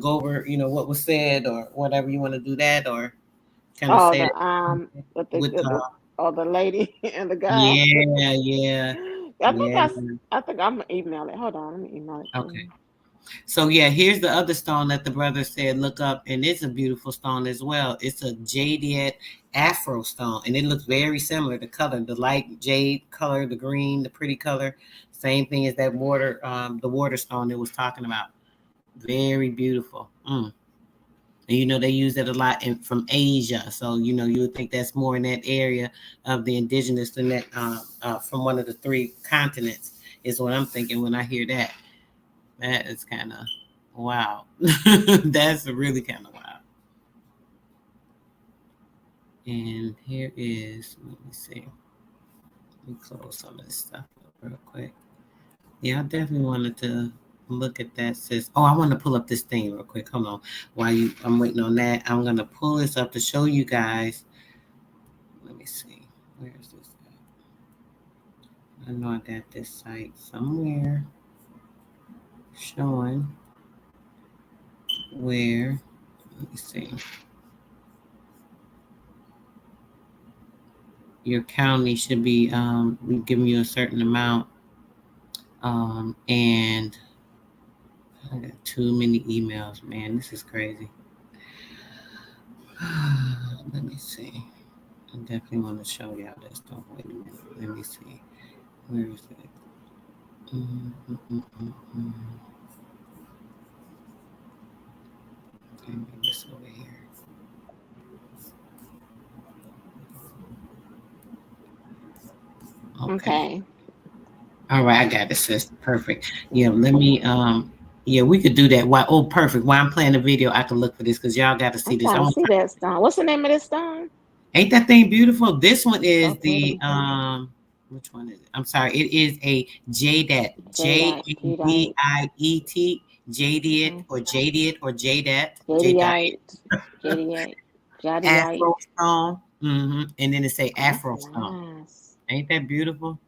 go over what was said or whatever you want to do that or kind of Oh, say it with the lady and the guy. yeah, yeah, I think yeah. I think I'm gonna email it. Hold on, let me email it to Okay. you. So yeah, here's the other stone that the brother said look up, and it's a beautiful stone as well. It's a jaded afro stone, and it looks very similar. The color, the light jade color, the green, the pretty color, same thing as that the water stone it was talking about. Very beautiful. And they use it a lot from Asia, so you would think that's more in that area of the indigenous than that from one of the three continents is what I'm thinking when I hear that. That is kind of wow. That's really kind of wow. And here is, let me see. Let me close some of this stuff up real quick. Yeah, I definitely wanted to look at that. Sis, oh, I want to pull up this thing real quick. Hold on. I'm waiting on that, I'm gonna pull this up to show you guys. Let me see. Where is this at? I know I got this site somewhere showing where. Let me see. Your county should be giving you a certain amount. And I got too many emails, man. This is crazy. Let me see. I definitely want to show y'all this stuff. Wait a minute. Let me see. Where is it? Mm, mm, mm, mm, mm. Okay, maybe it's over here. Okay. Okay. All right, I got it, sis. Perfect. Yeah, let me yeah, we could do that. Why perfect. While I'm playing the video, I can look for this because y'all gotta see I'm this. trying to see that stone. What's the name of this stone? Ain't that thing beautiful? This one So is the pretty. which one is it? I'm sorry, it is a Jadet. Jadeite. Jadeite. Jadiet. Jadiet Mm-hmm. or Jadiet or Jadet. Jadiet. Jadeite. Jadeite. Jadeite. Afro stone. And then it say Oh, that's Afro stone. nice. Ain't that beautiful?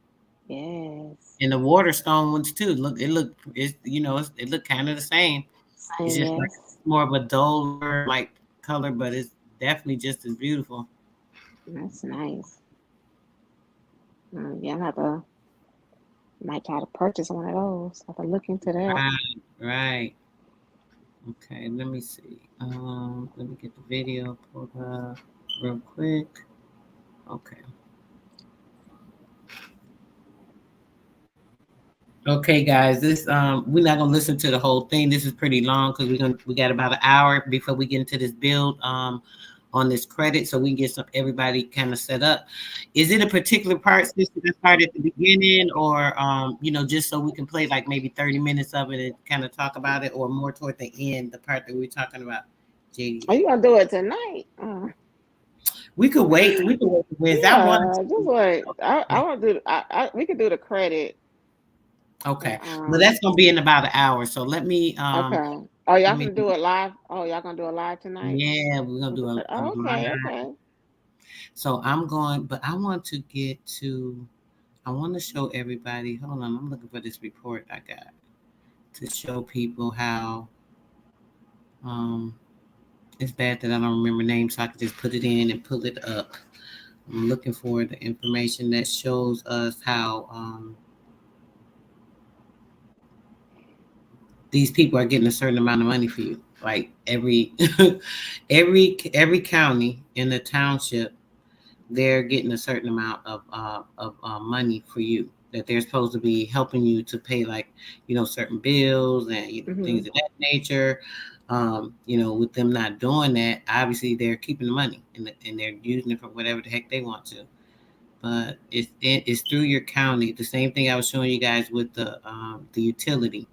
Yes. And the water stone ones too. It look kind of the same. It's Same, just like yes. more of a duller like color, but it's definitely just as beautiful. That's nice. Yeah, I'm have to might try to purchase one of those. Have to look into that. Right, right. Okay, let me see. Let me get the video pulled up real quick. Okay. Okay, guys, this we're not gonna listen to the whole thing. This is pretty long because we got about an hour before we get into this build on this credit, so we can get some everybody kind of set up. Is it a particular part, sister, that start at the beginning, or just so we can play like maybe 30 minutes of it and kind of talk about it, or more toward the end, the part that we're talking about, JD? Are you gonna do it tonight? We could wait. We could wait for Wednesday. I wanted Yeah, just to. wait. I want to do. We could do the credit. Okay. But, Well, that's gonna be in about an hour. So okay. Oh, y'all let me gonna do it live? Oh, y'all gonna do it live tonight yeah, we're gonna with do the credit? a Oh, okay, live. okay. So I'm going, but I want to get to I want to show everybody. Hold on, I'm looking for this report I got to show people how um it's bad that I don't remember names, so I can just put it in and pull it up. I'm looking for the information that shows us how these people are getting a certain amount of money for you. Like every every county in the township, they're getting a certain amount of money for you that they're supposed to be helping you to pay, like certain bills and things Mhm. of that nature. With them not doing that, obviously they're keeping the money and they're using it for whatever the heck they want to. But it's through your county. The same thing I was showing you guys with the utility.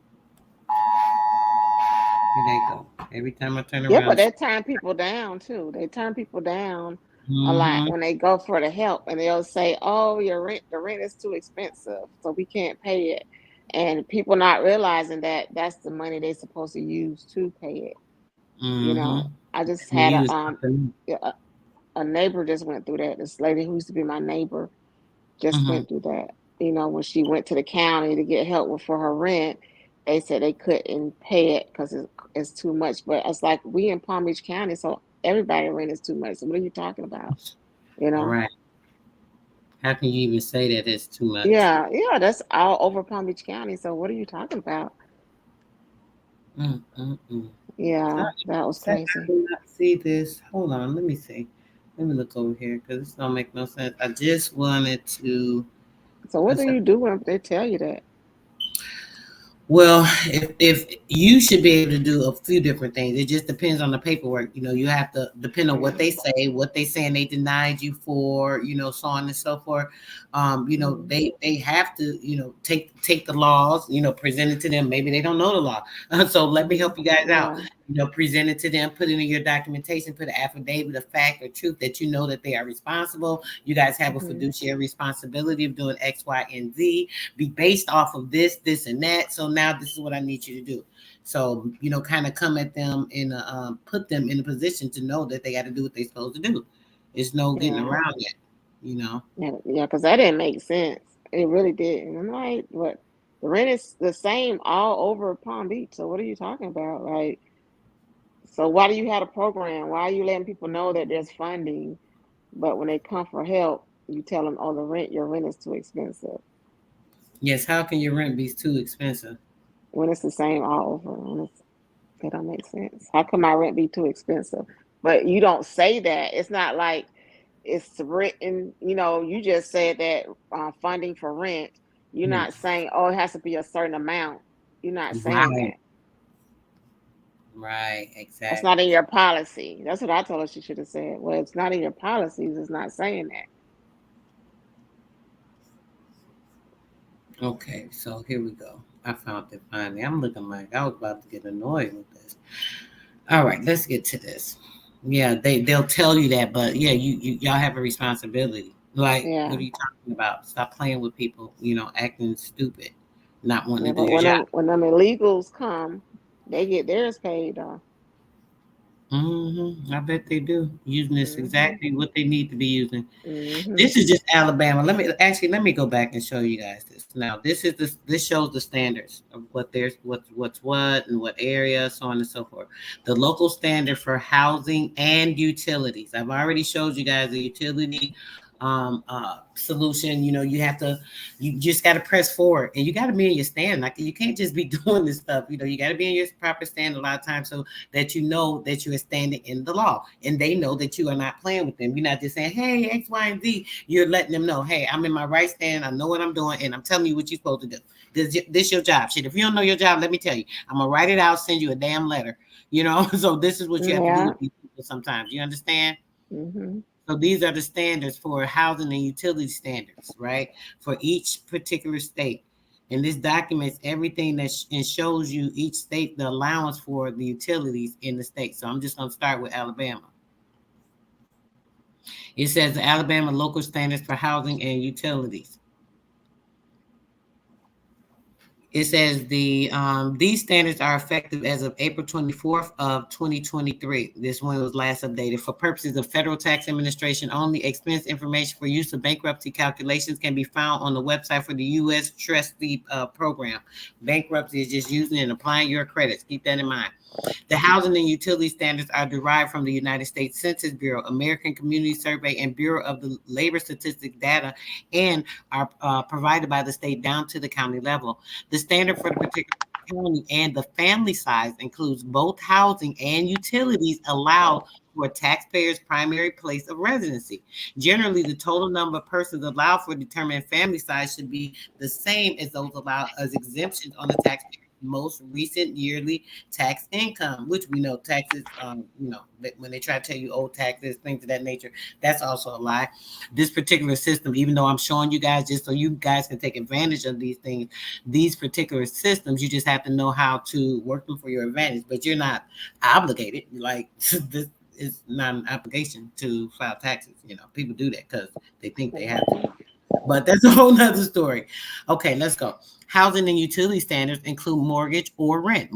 Here they go. Every time I turn Yeah, but around. they turn people down too. They turn people down a lot Mm-hmm. when they go for the help, and they'll say, "Oh, the rent is too expensive, so we can't pay it." And people not realizing that that's the money they're supposed to use to pay it. Mm-hmm. I just And they had use something. a a neighbor just went through that. This lady who used to be my neighbor just Mm-hmm. went through that. When she went to the county to get help for her rent, they said they couldn't pay it because it's too much. But it's like we in Palm Beach County, so everybody rent is too much. So what are you talking about? You know? Right. How can you even say that it's too much? Yeah, yeah, that's all over Palm Beach County. So what are you talking about? Mm-mm-mm. Yeah, that was Said I crazy. do not see this. Hold on, let me see. Let me look over here because this don't make no sense. I just wanted to. So I what do said, you do when they tell you that? well, if you should be able to do a few different things. It just depends on the paperwork. You have to depend on what Yeah. they say, what they saying they denied you for, so on and so forth. Hmm. They have to, take the laws, present it to them. Maybe they don't know the law. So let me Hmm. help you guys out. Yeah. Present it to them, put it in your documentation, put an affidavit of fact or truth that you know that they are responsible. You guys have a Hmm. fiduciary responsibility of doing X, Y, and Z, be based off of this, and that. So now this is what I need you to do. So, kind of come at them and put them in a position to know that they got to do what they're supposed to do. There's no getting Yeah. around it, you know. Yeah, yeah, because that didn't make sense. It really did. And I'm like, what? The rent is the same all over Palm Beach. So what are you talking about? Like, so why do you have a program? Why are you letting people know that there's funding, but when they come for help, you tell them, oh, your rent is too expensive. Yes, how can your rent be too expensive? When it's the same all over. That don't make sense. How can my rent be too expensive? But you don't say that. It's not like it's written. You just said that funding for rent. You're Hmm. not saying, oh, it has to be a certain amount. You're not saying Right, that. right, That's not in exactly. your policy. That's what I told her she should have said. Well, it's not in your policies. It's not saying that. Okay, so here we go. I found it finally. I'm looking like I was about to get annoyed with this. All right, let's get to this. Yeah, they'll tell you that, but yeah, y'all have a responsibility. Like, what Yeah. are you talking about? Stop playing with people. Acting stupid, not wanting Yeah. to do But your when job. them illegals come, they get theirs paid off. I bet they do. Using this Mhm. exactly what they need to be using. Mhm. This is just Alabama. Let me go back and show you guys this. Now, this shows the standards of what's what and what area, so on and so forth. The local standard for housing and utilities. I've already showed you guys the utility solution. You just got to press forward, and you got to be in your stand. Like, you can't just be doing this stuff. You got to be in your proper stand a lot of times, so that you know that you are standing in the law, and they know that you are not playing with them. You're not just saying, hey, X, Y, and Z. You're letting them know, hey, I'm in my right stand. I know what I'm doing, and I'm telling you what you're supposed to do. This your job. Shit, if you don't know your job, let me tell you, I'm gonna write it out, send you a damn letter. So this is what you have to do Yeah. with these people sometimes. You understand? Mhm. So these are the standards for housing and utility standards, right? For each particular state. And this documents everything and shows you each state the allowance for the utilities in the state. So I'm just going to start with Alabama. It says the Alabama local standards for housing and utilities. It says these standards are effective as of April 24th of 2023. This one was last updated. For purposes of federal tax administration only, expense information for use of bankruptcy calculations can be found on the website for the U.S. Trustee Program. Bankruptcy is just using and applying your credits. Keep that in mind. The housing and utility standards are derived from the United States Census Bureau, American Community Survey, and Bureau of the Labor Statistics data, and are provided by the state down to the county level. The standard for the particular county and the family size includes both housing and utilities allowed for a taxpayer's primary place of residency. Generally, the total number of persons allowed for determining family size should be the same as those allowed as exemptions on the taxpayer's most recent yearly tax income, which we know taxes, when they try to tell you old taxes, things of that nature, that's also a lie. This particular system, even though I'm showing you guys just so you guys can take advantage of these things, these particular systems, you just have to know how to work them for your advantage, but you're not obligated. Like, this is not an obligation to file taxes. People do that because they think they have to. Mhm. But that's a whole nother story. Okay, let's go. Housing and utility standards include mortgage or rent,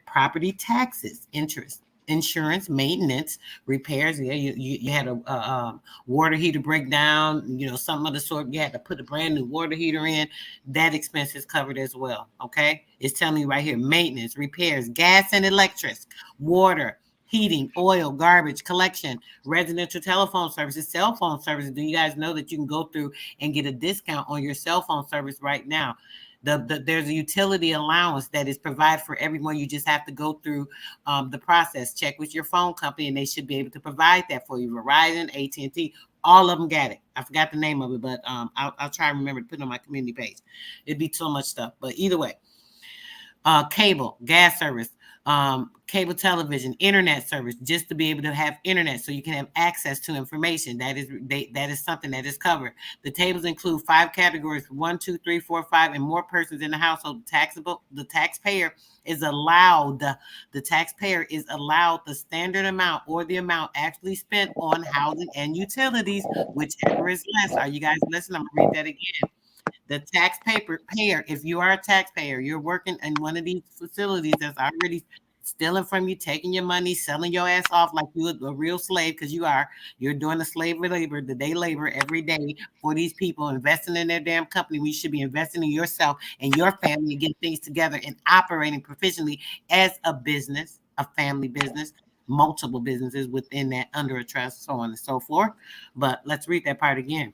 property taxes, interest, insurance, maintenance, repairs. Yeah, you had a water heater breakdown, something of the sort. You had to put a brand new water heater in. That expense is covered as well. Okay, it's telling you right here: maintenance, repairs, gas and electric, water, heating, oil, garbage collection, residential telephone services, cell phone services. Do you guys know that you can go through and get a discount on your cell phone service right now? There's a utility allowance that is provided for everyone. You just have to go through the process. Check with your phone company, and they should be able to provide that for you. Verizon, AT&T, all of them got it. I forgot the name of it, but I'll try to remember to put it on my community page. It'd be so much stuff, but either way, cable, gas service, cable television, internet service, just to be able to have internet so you can have access to information. That is something that is covered. The tables include 5 categories: 1, 2, 3, 4, 5, and more persons in the household. The taxpayer is allowed the standard amount or the amount actually spent on housing and utilities, whichever is less. Are you guys listening? I'm gonna read that again. The taxpayer, if you are a taxpayer, you're working in one of these facilities that's already stealing from you, taking your money, selling your ass off like you a real slave, because you are. You're doing the slave labor, the day labor every day for these people, investing in their damn company. We should be investing in yourself and your family and getting things together and operating proficiently as a business, a family business, multiple businesses within that under a trust, so on and so forth. But let's read that part again.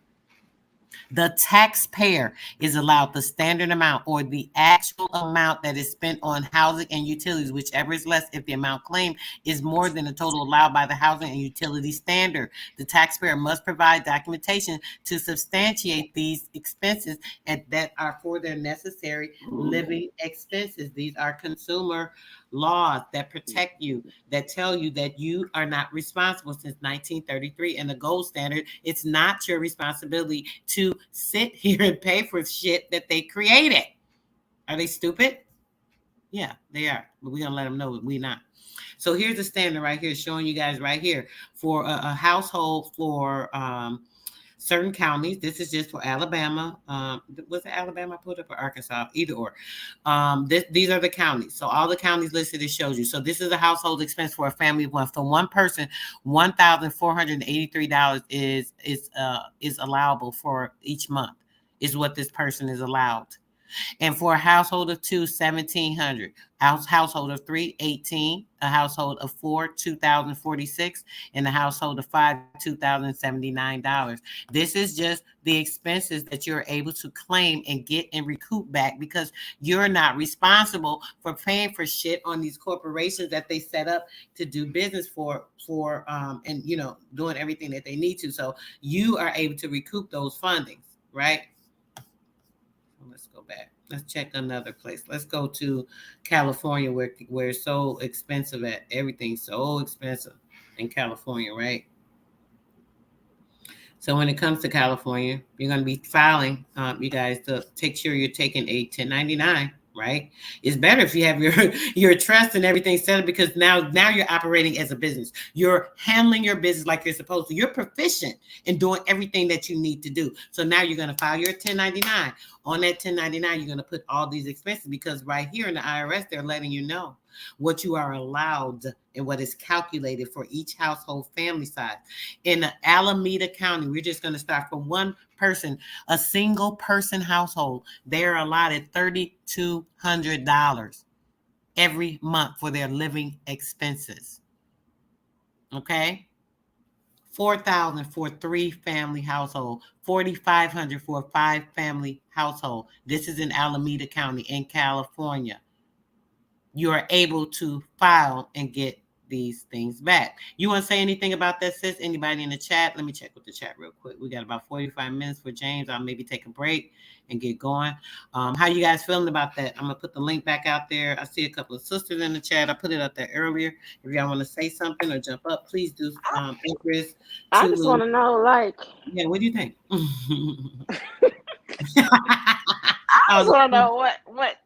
The taxpayer is allowed the standard amount or the actual amount that is spent on housing and utilities, whichever is less if the amount claimed is more than the total allowed by the housing and utility standard. The taxpayer must provide documentation to substantiate these expenses and that are for their necessary living expenses. These are consumer laws that protect you, that tell you that you are not responsible since 1933. And the gold standard, it's not your responsibility to sit here and pay for shit that they created. Are they stupid? Yeah, they are. But we're going to let them know that we're not. So here's the standard right here, showing you guys right here for a household for certain counties. This is just for Alabama. Was it Alabama I put up or Arkansas? Either or. These are the counties. So all the counties listed, it shows you. So this is a household expense for a family of one. For one person, $1,483 is allowable for each month. Is what this person is allowed. And for a household of two, $1,700. Household of three, $1,800. A household of four, $2,046. And a household of five, $2,079. This is just the expenses that you're able to claim and get and recoup back because you're not responsible for paying for shit on these corporations that they set up to do business for and doing everything that they need to. So you are able to recoup those fundings, right? Let's go back. Let's check another place. Let's go to California where it's so expensive at everything's so expensive in California, right? So when it comes to California, you're going to be filing, you guys, to take sure you're taking a 1099, right? It's better if you have your trust and everything set up because now you're operating as a business. You're handling your business like you're supposed to. You're proficient in doing everything that you need to do. So now you're going to file your 1099. On that 1099, you're going to put all these expenses because right here in the IRS, they're letting you know what you are allowed and what is calculated for each household family size. In the Alameda County, we're just going to start from one person, a single person household. They're allotted $3,200 every month for their living expenses. Okay? $4,000 for 3-family household, $4,500 for a 5-family household. This is in Alameda County in California. You are able to file and get these things back. You want to say anything about that, sis? Anybody in the chat? Let me check with the chat real quick. We got about 45 minutes for James. I'll maybe take a break and get going. How you guys feeling about that? I'm going to put the link back out there. I see a couple of sisters in the chat. I put it up there earlier. If y'all want to say something or jump up, please do. Interest. I just want to know, yeah, what do you think? I just want to know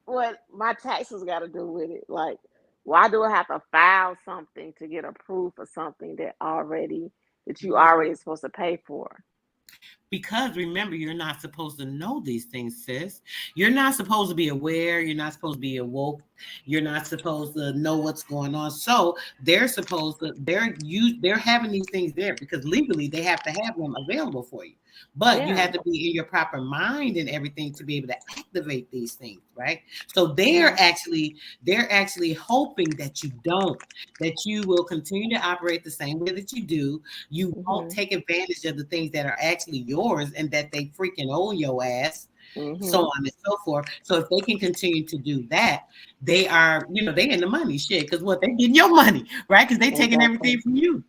what my taxes got to do with it. Like, why do I have to file something to get approved for something that you already supposed to pay for? Because remember, you're not supposed to know these things, sis. You're not supposed to be aware. You're not supposed to be awoke. You're not supposed to know what's going on. So they're having these things there because legally they have to have them available for you. But you have to be in your proper mind and everything to be able to activate these things, right? So they're actually hoping that you will continue to operate the same way that you do. You won't take advantage of the things that are actually yours and that they freaking own your ass, so on and so forth. So if they can continue to do that, they are, they in the money, shit. Because what, they getting your money, right? Because they taking everything from you.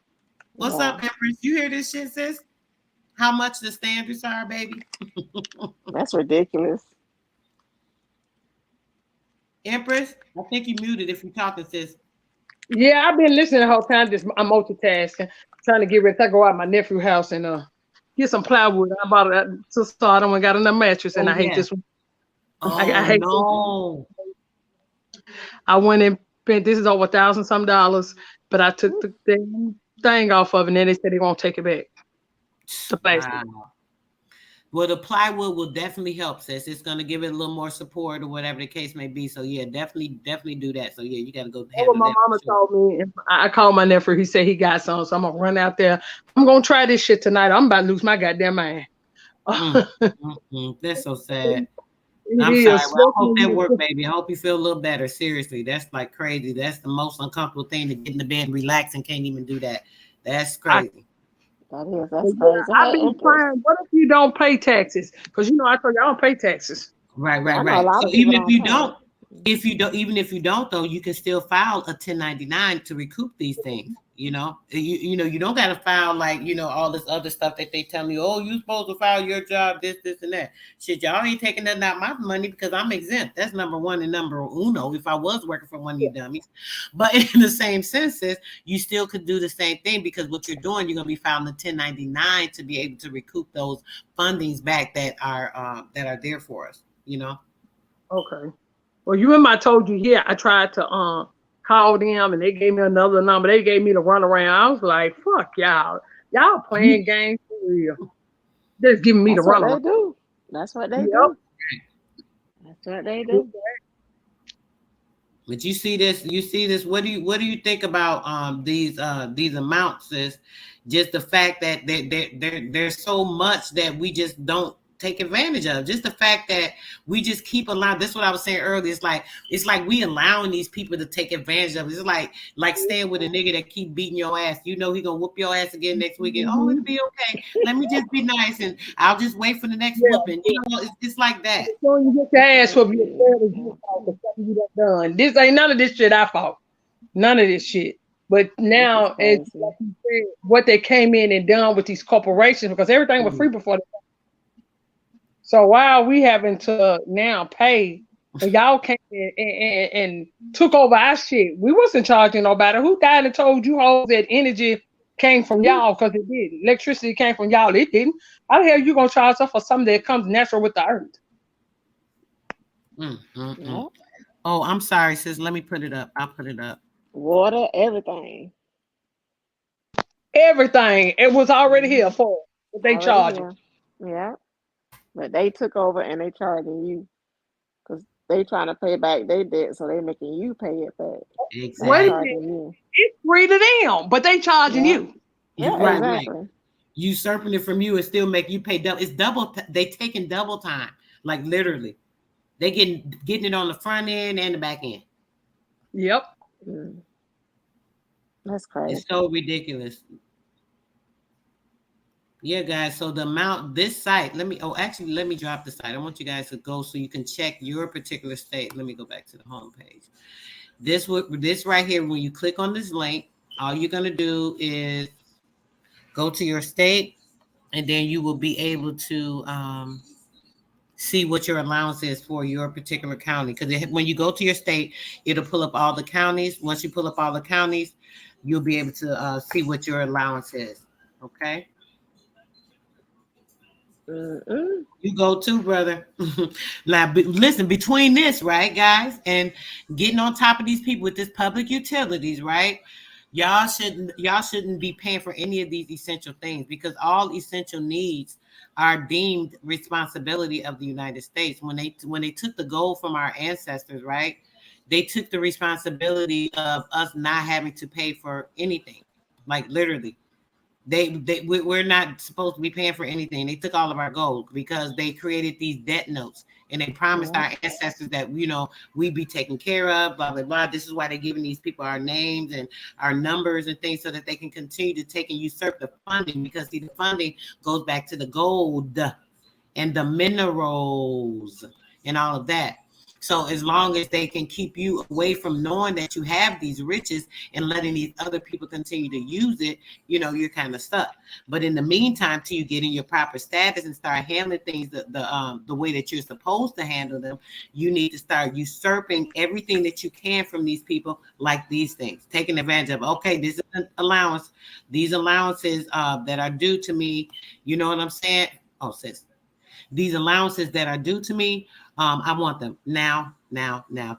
What's up, Empress? You hear this shit, sis? How much the standards are, baby? That's ridiculous. Empress, I think you muted if you're talking, sis. Yeah, I've been listening the whole time. I'm multitasking, trying to get ready. I go out my nephew's house and get some plywood. I bought it to start. I don't got enough mattress, and I hate this one. I hate no. I went and spent, this is over $1,000 some, but I took the thing off of it, and then they said they won't take it back. Wow. Well, the plywood will definitely help, sis. It's going to give it a little more support or whatever the case may be. So yeah, definitely do that. So yeah, you got to go That's what handle my that mama for sure. told me. And I called my nephew. He said he got some, so I'm gonna run out there. I'm gonna try this shit tonight. I'm about to lose my goddamn mind. That's so sad. It I'm sorry. is. Well, I hope that worked, baby. I hope you feel a little better. Seriously, that's like crazy. That's the most uncomfortable thing to get in the bed, relax, and can't even do that. That's crazy. That's crazy. I've been trying. What if you don't pay taxes? Because I told you I don't pay taxes. Right. I know a lot So of people even if you pay. don't, even if you don't though, you can still file a 1099 to recoup these things. You don't got to file like all this other stuff that they tell me. Oh, you supposed to file your job, this, and that. Shit, y'all ain't taking nothing out my money because I'm exempt. That's number one and number uno. If I was working for one of you dummies, but in the same senses, you still could do the same thing because what you're doing, you're gonna be filing the 1099 to be able to recoup those fundings back that are there for us. Okay. Well, you remember I told you, yeah, I tried to call them and they gave me another number. They gave me the runaround. I was like, fuck y'all. Y'all playing games for real. They're just giving me the runaround. That's what they do. That's what they do. But you see this. What do you think about these amounts? Is just the fact that there's so much that we just don't take advantage of. Just the fact that we just keep allowing. That's what I was saying earlier. It's like we allowing these people to take advantage of it. It's like staying with a nigga that keep beating your ass. He gonna whoop your ass again next weekend. Oh, it'll be okay. Let me just be nice and I'll just wait for the next whooping. It's like that. When you get your ass whooped, you done. This ain't none of this shit I fought. None of this shit. But now, it's like you said, what they came in and done with these corporations, because everything was free before. So while we having to now pay, and y'all came in and took over our shit, we wasn't charging nobody. Who died and told you hoes that energy came from y'all? Because it did. Electricity came from y'all. It didn't. How the hell you gonna charge us for something that comes natural with the earth? Oh, I'm sorry, sis. Let me put it up. I'll put it up. Water, everything. Everything. It was already here for what they charged. Yeah. But they took over and they charging you because they trying to pay back their debt, so they making you pay it back. Exactly. Wait a minute. It's free to them, but they charging you. Yeah, right, exactly. Right. Usurping it from you and still make you pay double. It's double. They taking double time, like literally. They getting it on the front end and the back end. Yep. That's crazy. It's so ridiculous. Yeah, guys. So the amount, this site, let me drop the site. I want you guys to go so you can check your particular state. Let me go back to the home page. This right here, when you click on this link, all you're going to do is go to your state, and then you will be able to see what your allowance is for your particular county. Because when you go to your state, it'll pull up all the counties. Once you pull up all the counties, you'll be able to see what your allowance is. Okay? You go too, brother. Now, listen, between this, right, guys, and getting on top of these people with this public utilities, right? Y'all shouldn't be paying for any of these essential things because all essential needs are deemed responsibility of the United States. When they took the gold from our ancestors, right? They took the responsibility of us not having to pay for anything, like literally. We're not supposed to be paying for anything. They took all of our gold because they created these debt notes and they promised our ancestors that we'd be taken care of, blah blah blah. This is why they're giving these people our names and our numbers and things so that they can continue to take and usurp the funding, because the funding goes back to the gold and the minerals and all of that. So as long as they can keep you away from knowing that you have these riches and letting these other people continue to use it, you're kind of stuck. But in the meantime, till you get in your proper status and start handling things the way that you're supposed to handle them, you need to start usurping everything that you can from these people, like these things, taking advantage of. Okay, this is an allowance. These allowances that are due to me, you know what I'm saying? Oh, sis. These allowances that are due to me, I want them now.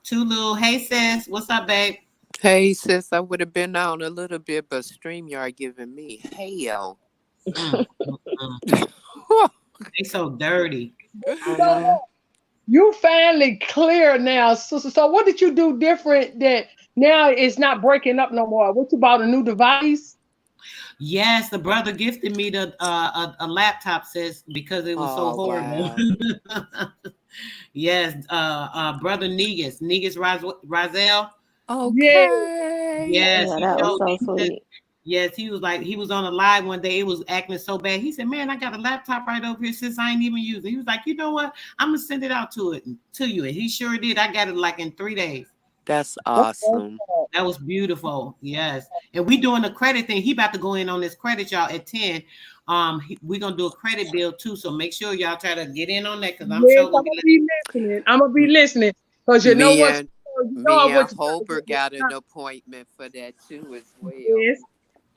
Tulu, hey sis, what's up, babe? Hey sis, I would have been on a little bit, but StreamYard giving me hell. They so dirty. I know. You finally clear now, sister. So what did you do different that now it's not breaking up no more? What you bought a new device? Yes, the brother gifted me a laptop, sis, because it was so Oh, horrible. wow. Yes, brother Negus Razel. Yeah. Okay. Yes, Yeah, he that was showed so me. He said, sweet. yes, he was like, he was on a live one day. It was acting so bad. He said, "Man, I got a laptop right over here since I ain't even using it." He was like, "You know what? I'm gonna send it out to you." And he sure did. I got it like in 3 days. That's awesome. That was beautiful. Yes. And we doing a credit thing. He about to go in on this credit, y'all, at 10. We're gonna do a credit bill too. So make sure y'all try to get in on that because I'm Yes, sure I'm gonna gonna be be listening. I'm gonna be M- listening because you know Me what? and You know me I and want you to Hober get got an appointment for that too as well. yes.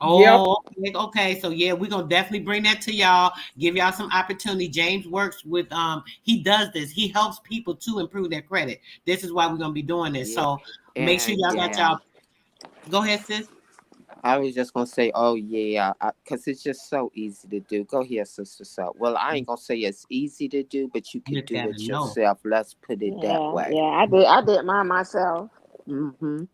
Yep. oh, okay. Okay. So yeah, we're gonna definitely bring that to y'all, give y'all some opportunity. James works with he does this, he helps people to improve their credit. This is why we're gonna be doing this. Yeah. So make sure And y'all got yeah, y'all go ahead, sis. I was just gonna say, oh yeah, cause it's just so easy to do. Go here, sister. So, well, I ain't gonna say it's easy to do, but you You could just do gotta it know. yourself. Let's put it that Yeah, way. yeah, I did mine myself. Mm-hmm.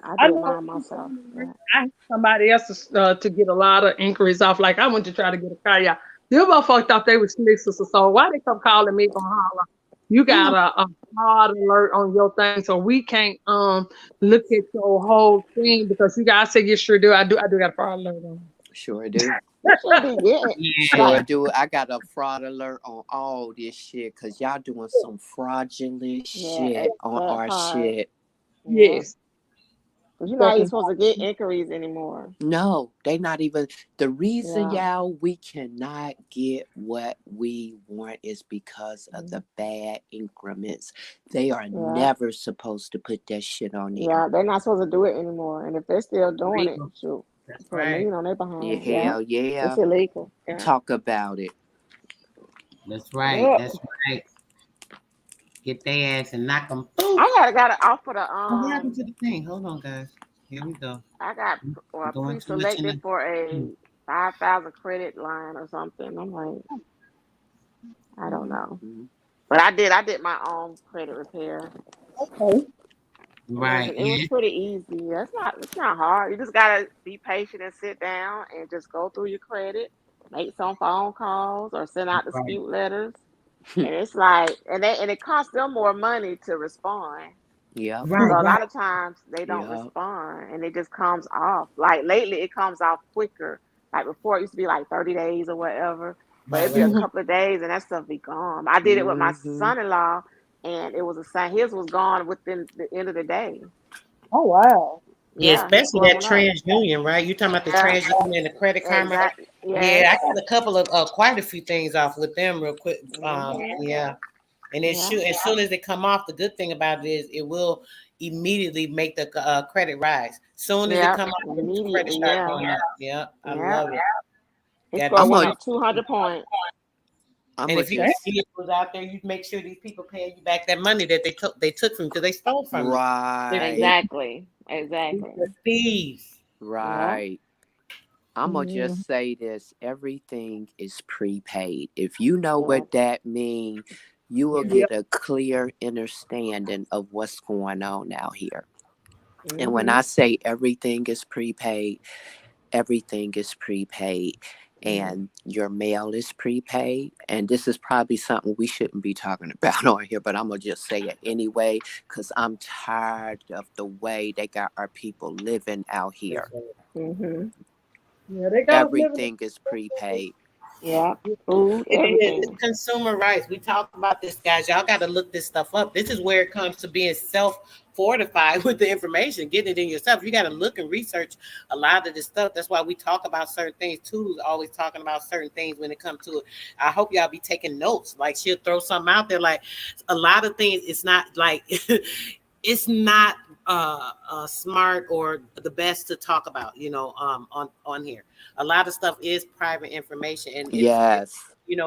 I I did know mine myself. Yeah. I had somebody else to get a lot of inquiries off. Like I went to try to get a car. Yeah, the motherfuckers thought they was slick, sister. So why they come calling me from holler? You got a fraud alert on your thing, so we can't look at your whole thing because you guys say you sure do. I do got a fraud alert on. Sure do. You should be getting Yeah. like Sure do. I got a fraud alert on all this shit because y'all doing some fraudulent yeah, shit on that our part. shit. Yeah. Yes, Cause you're not even definitely. supposed to get inquiries anymore. No, they not even. The reason, Yeah. y'all, we cannot get what we want is because of Mhm. the bad increments. They are Yeah. never supposed to put that shit on there. Yeah. They're not supposed to do it anymore. And if they're still doing it, Legal. shoot, That's put a right. lien on their Yeah, behind. Yeah. hell It's yeah. illegal. Yeah. Talk about it. That's right. Yep. That's right. Get their ass and knock them. I got it off for the What happened to the thing? Hold on, guys. Here we go. I got Going too much in pre-selected the. for a 5,000 credit line or something. I'm like, I don't know, Mhm. but I did my own credit repair. Okay. Right. It was Yeah. pretty easy. It's not hard. You just gotta be patient and sit down and just go through your credit, make some phone calls or send out Right. dispute letters. And it's like, and it costs them more money to respond. Yep. Right. So a Right. lot of times they don't Yep. respond and it just comes off. Like lately it comes off quicker. Like before it used to be like 30 days or whatever. But Right. it'd be a Right. Mhm. couple of days and that stuff be gone. I did it with my Hmm. son-in-law and it was the same. His was gone within the end of the day. Oh wow. Yeah, Yeah, his especially that blown up. TransUnion, right? You talking about the Yeah, TransUnion and the Credit Karma? exactly. Yes. Yeah, I got a couple of quite a few things off with them real quick. Hmm. Yeah, and Yeah. as soon as they come off, the good thing about it is it will immediately make the credit rise. Soon as it Yeah. come off, the credit Immediately. start Yeah. going up. Yeah, I Yeah. love it. His Got to score I'm went a, see up it. 200 points. I'm And a if you don't just see it was out there, you make sure these people paying you back that money that they took from you because they stole from you. They're right, Exactly. Exactly. thieves. Yeah. right. I'm gonna Mhm. just say this: everything is prepaid. If you know Yeah. what that means, you will Period. get a clear understanding of what's going on out here. And when Hmm. I say everything is prepaid. Hmm. And your mail is prepaid. And this is probably something we shouldn't be talking about on here, but I'm going to just say it anyway, because I'm tired of the way they got our people living out That's here. right. Hmm. Yeah, they got us living. Everything is prepaid. Yeah. Food, It is. It's everything. consumer rights. We talk about this, guys. Y'all got to look this stuff up. This is where it comes to being self-fortified with the information, getting it in yourself. You got to look and research a lot of this stuff. That's why we talk about certain things. Too, always talking about certain things when it comes to it. I hope y'all be taking notes. Like she'll throw something out there. Like a lot of things. It's not like it's not smart or the best to talk about. On here. A lot of stuff is private information, and it's Yes.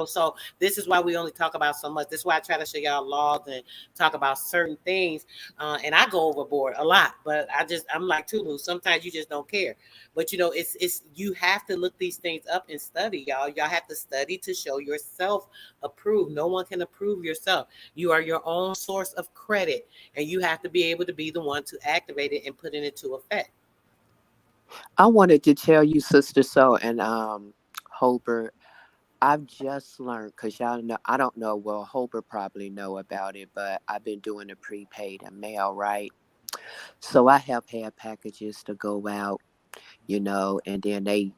So this is why we only talk about so much. This is why I try to show y'all laws and talk about certain things. And I go overboard a lot, but I'm like Tulu. Sometimes you just don't care. But it's you have to look these things up and study, y'all. Y'all have to study to show yourself approved. No one can approve yourself. You are your own source of credit, and you have to be able to be the one to activate it and put it into effect. I wanted to tell you, Sister So and Holbert, I've just learned, because y'all know, I don't know, well, Holbert probably know about it, but I've been doing the prepaid and mail, right? So I have had packages to go out, and then they,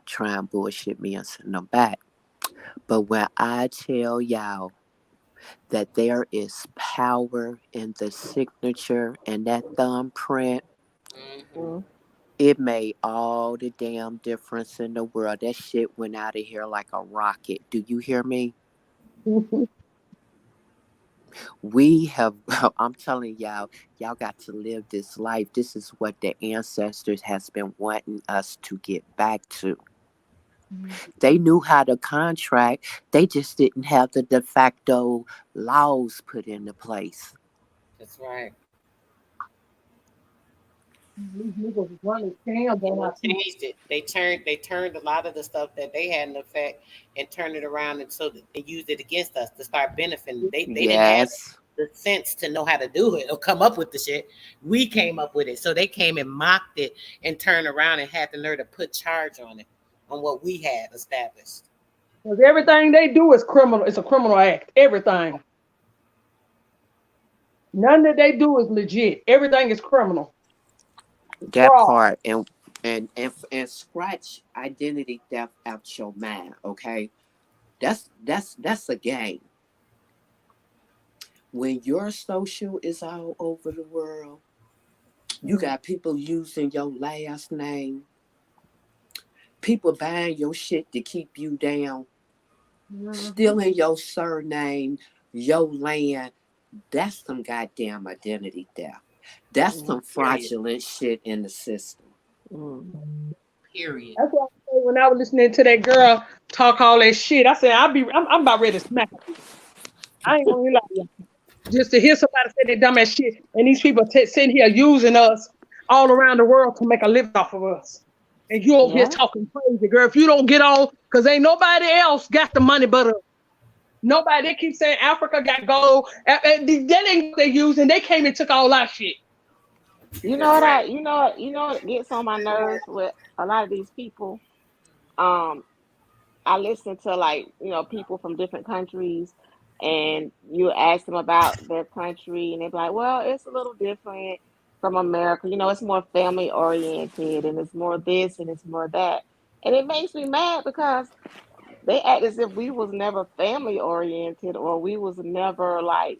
try and bullshit me and send them back. But when I tell y'all that there is power in the signature and that thumbprint, Mm-hmm. Mm. it made all the damn difference in the world. That shit went out of here like a rocket. Do you hear me? We have, I'm telling y'all got to live this life. This is what the ancestors has been wanting us to get back to. They knew how to contract. They just didn't have the de facto laws put into place. That's right. These niggas is running scams And on our they people. changed it. They turned a lot of the stuff that they had in effect and turned it around, and so that they used it against us to start benefiting. They didn't have Yes. the sense to know how to do it or come up with the shit. We came up with it, so they came and mocked it and turned around and had the nerve to put charge on it, on what we had established. Because everything they do is criminal. It's a criminal act. Everything. None that they do is legit. Everything is criminal. That Fraud. part, and scratch identity theft out your mind, okay? That's a game. When your social is all over the world, you got people using your last name, people buying your shit to keep you down, Mhm. stealing your surname, your land. That's some goddamn identity theft. That's Mm. some Period. fraudulent shit in the system. Mm. Period. That's why I say when I was listening to that girl talk all that shit, I said I'm about ready to smack her. I ain't gonna lie to you. Just to hear somebody say that dumbass shit, and these people sitting here using us all around the world to make a living off of us. And you over here Yeah. talking crazy, girl. If you don't get on, because ain't nobody else got the money but us. Nobody, they keep saying Africa got gold. That ain't what they using. They came and took all our shit. You know That's what right. what gets on my nerves with a lot of these people? Um, I listen to, like, people from different countries, and you ask them about their country and they're like, well, it's a little different from America. It's more family oriented and it's more this and it's more that. And it makes me mad because they act as if we was never family oriented, or we was never like,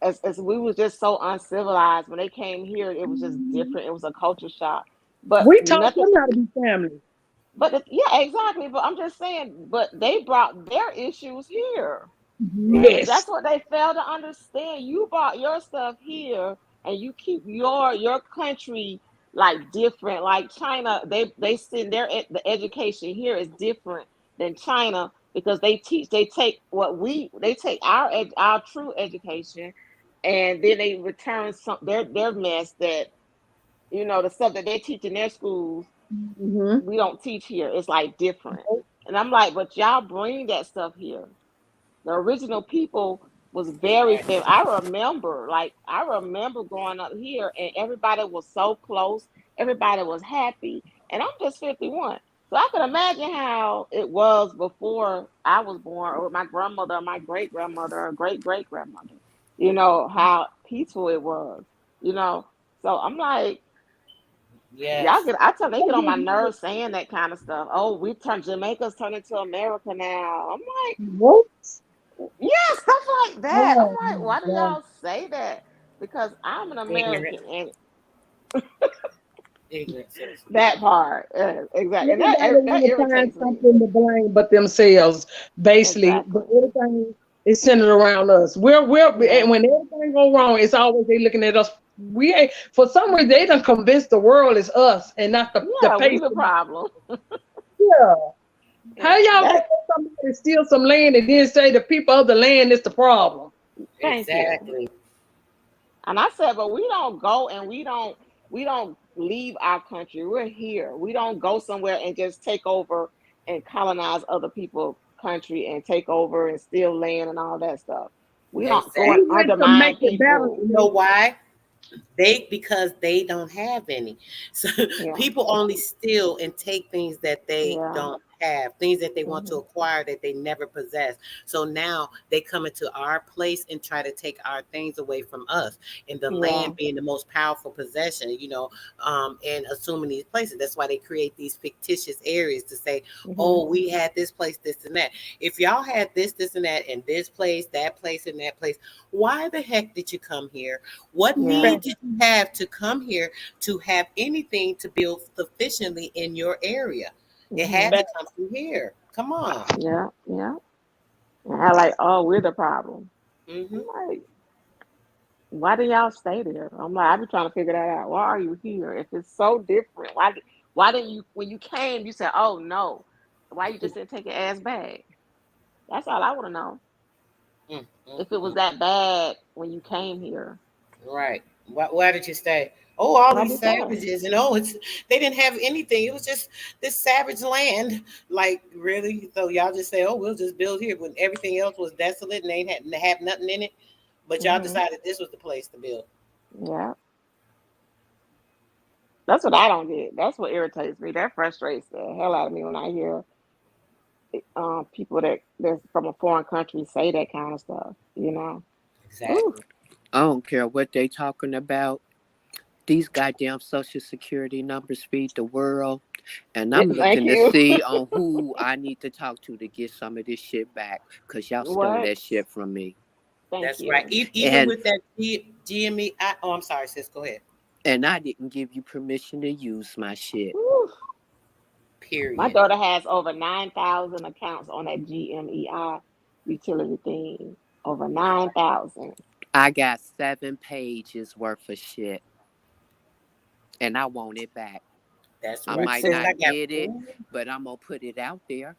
as we was just so uncivilized. When they came here, it was just different. It was a culture shock. But We taught nothing. them how to be family. But yeah, exactly. But I'm just saying, but they brought their issues here. Yes. That's what they fail to understand. You brought your stuff here, and you keep your country like different. Like China, they send the education here is different than China, because they take our true education, and then they return some their mess, that the stuff that they teach in their schools Mm-hmm. we don't teach here. It's like different. And I'm like, but y'all bring that stuff here. The original people was very Right. famous. I remember growing up here, and everybody was so close. Everybody was happy. And I'm just 51. So I can imagine how it was before I was born, or my grandmother, or my great grandmother, or great great grandmother. How peaceful it was. You know. So I'm like, Yes. they get on my nerves saying that kind of stuff. Oh, Jamaica's turned into America now. I'm like, What? yeah, stuff like that. Oh I'm like, my why do God. y'all say that? Because I'm an Ignorant. American, and Ignorant citizen. that part, exactly, and Everybody that want to find irritates me. something to blame but themselves, basically. But Exactly. everything is centered around us. Yeah. And when everything go wrong, it's always they looking at us. We ain't, for some reason they done convinced the world is us and not the Yeah, we face. the problem. Yeah. How y'all gonna That, let somebody steal some land and then say the people of the land is the problem? thank you. Exactly. And I said, but we don't go and we don't leave our country. We're here. We don't go somewhere and just take over and colonize other people's country and take over and steal land and all that stuff. We don't go and Exactly. We went to make undermine it better. people. You know why? Because they don't have any. So Yeah, people only steal and take things that they yeah, don't have, things that they want to hmm acquire that they never possess. So now they come into our place and try to take our things away from us. And the yeah, land being the most powerful possession, and assuming these places. That's why they create these fictitious areas to say, hmm oh, we had this place, this and that. If y'all had this and that, and this place, and that place, why the heck did you come here? What yeah, need did you have to come here to have anything to build sufficiently in your area? It hmm had to come from here. Come on. yeah, yeah. And I like, oh, we're the problem. Hmm. I'm like, why do y'all stay there? I'm like, I've been trying to figure that out. Why are you here? If it's so different, why didn't you when you came, you said, oh no. Why you just didn't take your ass back? That's all I want to know. If it was Mm-mm-mm. that bad when you came here, Right. Why did you stay? Oh, all why these did that? savages, they didn't have anything. It was just this savage land. Like, really? So y'all just say, oh, we'll just build here when everything else was desolate and they had have nothing in it. But y'all Hmm decided this was the place to build. Yeah, that's what I don't get. That's what irritates me. That frustrates the hell out of me when I hear people that's from a foreign country say that kind of stuff. Ooh, Exactly. I don't care what they talking about. These goddamn social security numbers feed the world. And I'm thank looking to you. see on who I need to talk to get some of this shit back. Cause y'all stole What? that shit from me. Thank That's right. you. Even And with that GME, oh, I'm sorry, sis. Go ahead. I didn't give you permission to use my shit. Ooh. My Period. daughter has over 9,000 accounts on that GMEI utility thing. Over 9,000. I got 7 pages worth of shit. And I want it back. That's I Me right, might sis. too. I not got. get it, but I'm gonna put it out there.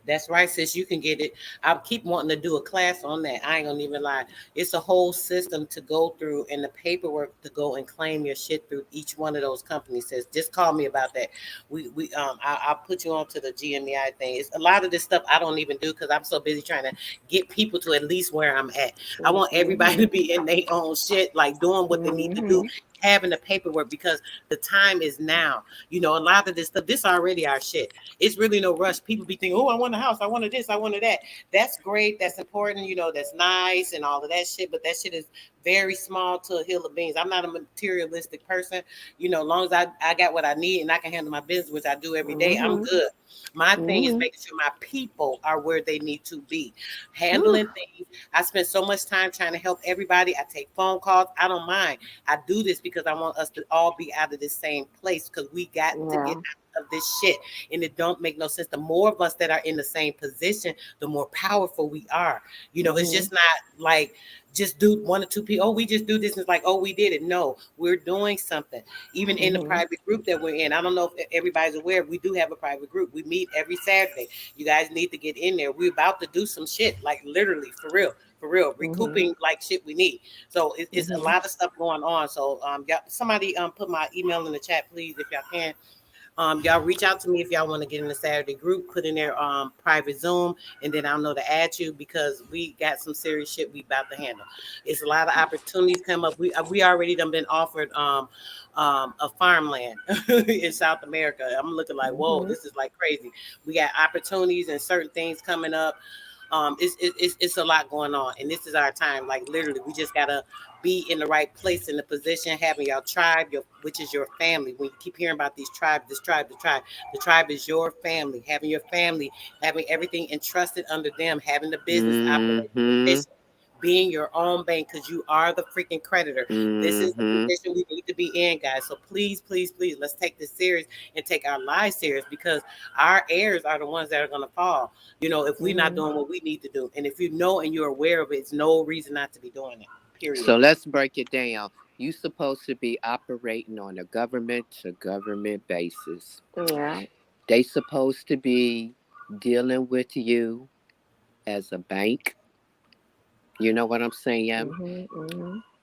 That's right, sis. You can get it. I keep wanting to do a class on that. I ain't gonna even lie. It's a whole system to go through and the paperwork to go and claim your shit through each one of those companies. Says just call me about that. I'll put you on to the GMEI thing. It's a lot of this stuff I don't even do because I'm so busy trying to get people to at least where I'm at. I want everybody Mm-hmm. to be in their own shit, like doing what they need to do, Mm-hmm. having the paperwork because the time is now. A lot of this stuff, this already our shit. It's really no rush. People be thinking, oh, I want a house, I wanted this, I wanted that. That's great, that's important, that's nice and all of that shit, but that shit is very small to a hill of beans. I'm not a materialistic person. As long as I got what I need and I can handle my business, which I do every day, I'm Mm-hmm. good. My thing is Mm-hmm. making sure my people are where they need to be. Whew. Handling things. I spend so much time trying to help everybody. I take phone calls. I don't mind. I do this because I want us to all be out of the same place because we got to get Yeah. out of this shit. And it don't make no sense. The more of us that are in the same position, the more powerful we are. It's Mm-hmm. just not like just do one or two people. Oh, we just do this. And it's like, oh, we did it. No, we're doing something. Even in the Mm-hmm. private group that we're in. I don't know if everybody's aware. We do have a private group. We meet every Saturday. You guys need to get in there. We're about to do some shit, like literally, for real, Mm-hmm. recouping like shit we need. So it's a Mm-hmm. lot of stuff going on. So somebody put my email in the chat, please, if y'all can. Y'all reach out to me if y'all want to get in the Saturday group, put in their private Zoom, and then I'll know to add you because we got some serious shit we about to handle. It's a lot of opportunities come up. We already done been offered a farmland in South America. I'm looking like, whoa, Mm-hmm. this is like crazy. We got opportunities and certain things coming up. It's a lot going on, and this is our time. Like literally, we just gotta be in the right place in the position, having your tribe, which is your family. When you keep hearing about these tribes, the tribe is your family. Having your family, having everything entrusted under them, having the business operating Mm-hmm. efficient, being your own bank because you are the freaking creditor. This is the Mm-hmm. position we need to be in, guys. So please, please, please, let's take this serious and take our lives serious because our heirs are the ones that are gonna fall. If we're not Mm-hmm. doing what we need to do. And if you know and you're aware of it, it's no reason not to be doing it. Period. So let's break it down. You supposed to be operating on a government to government basis. Yeah. They supposed to be dealing with you as a bank. You know what I'm saying?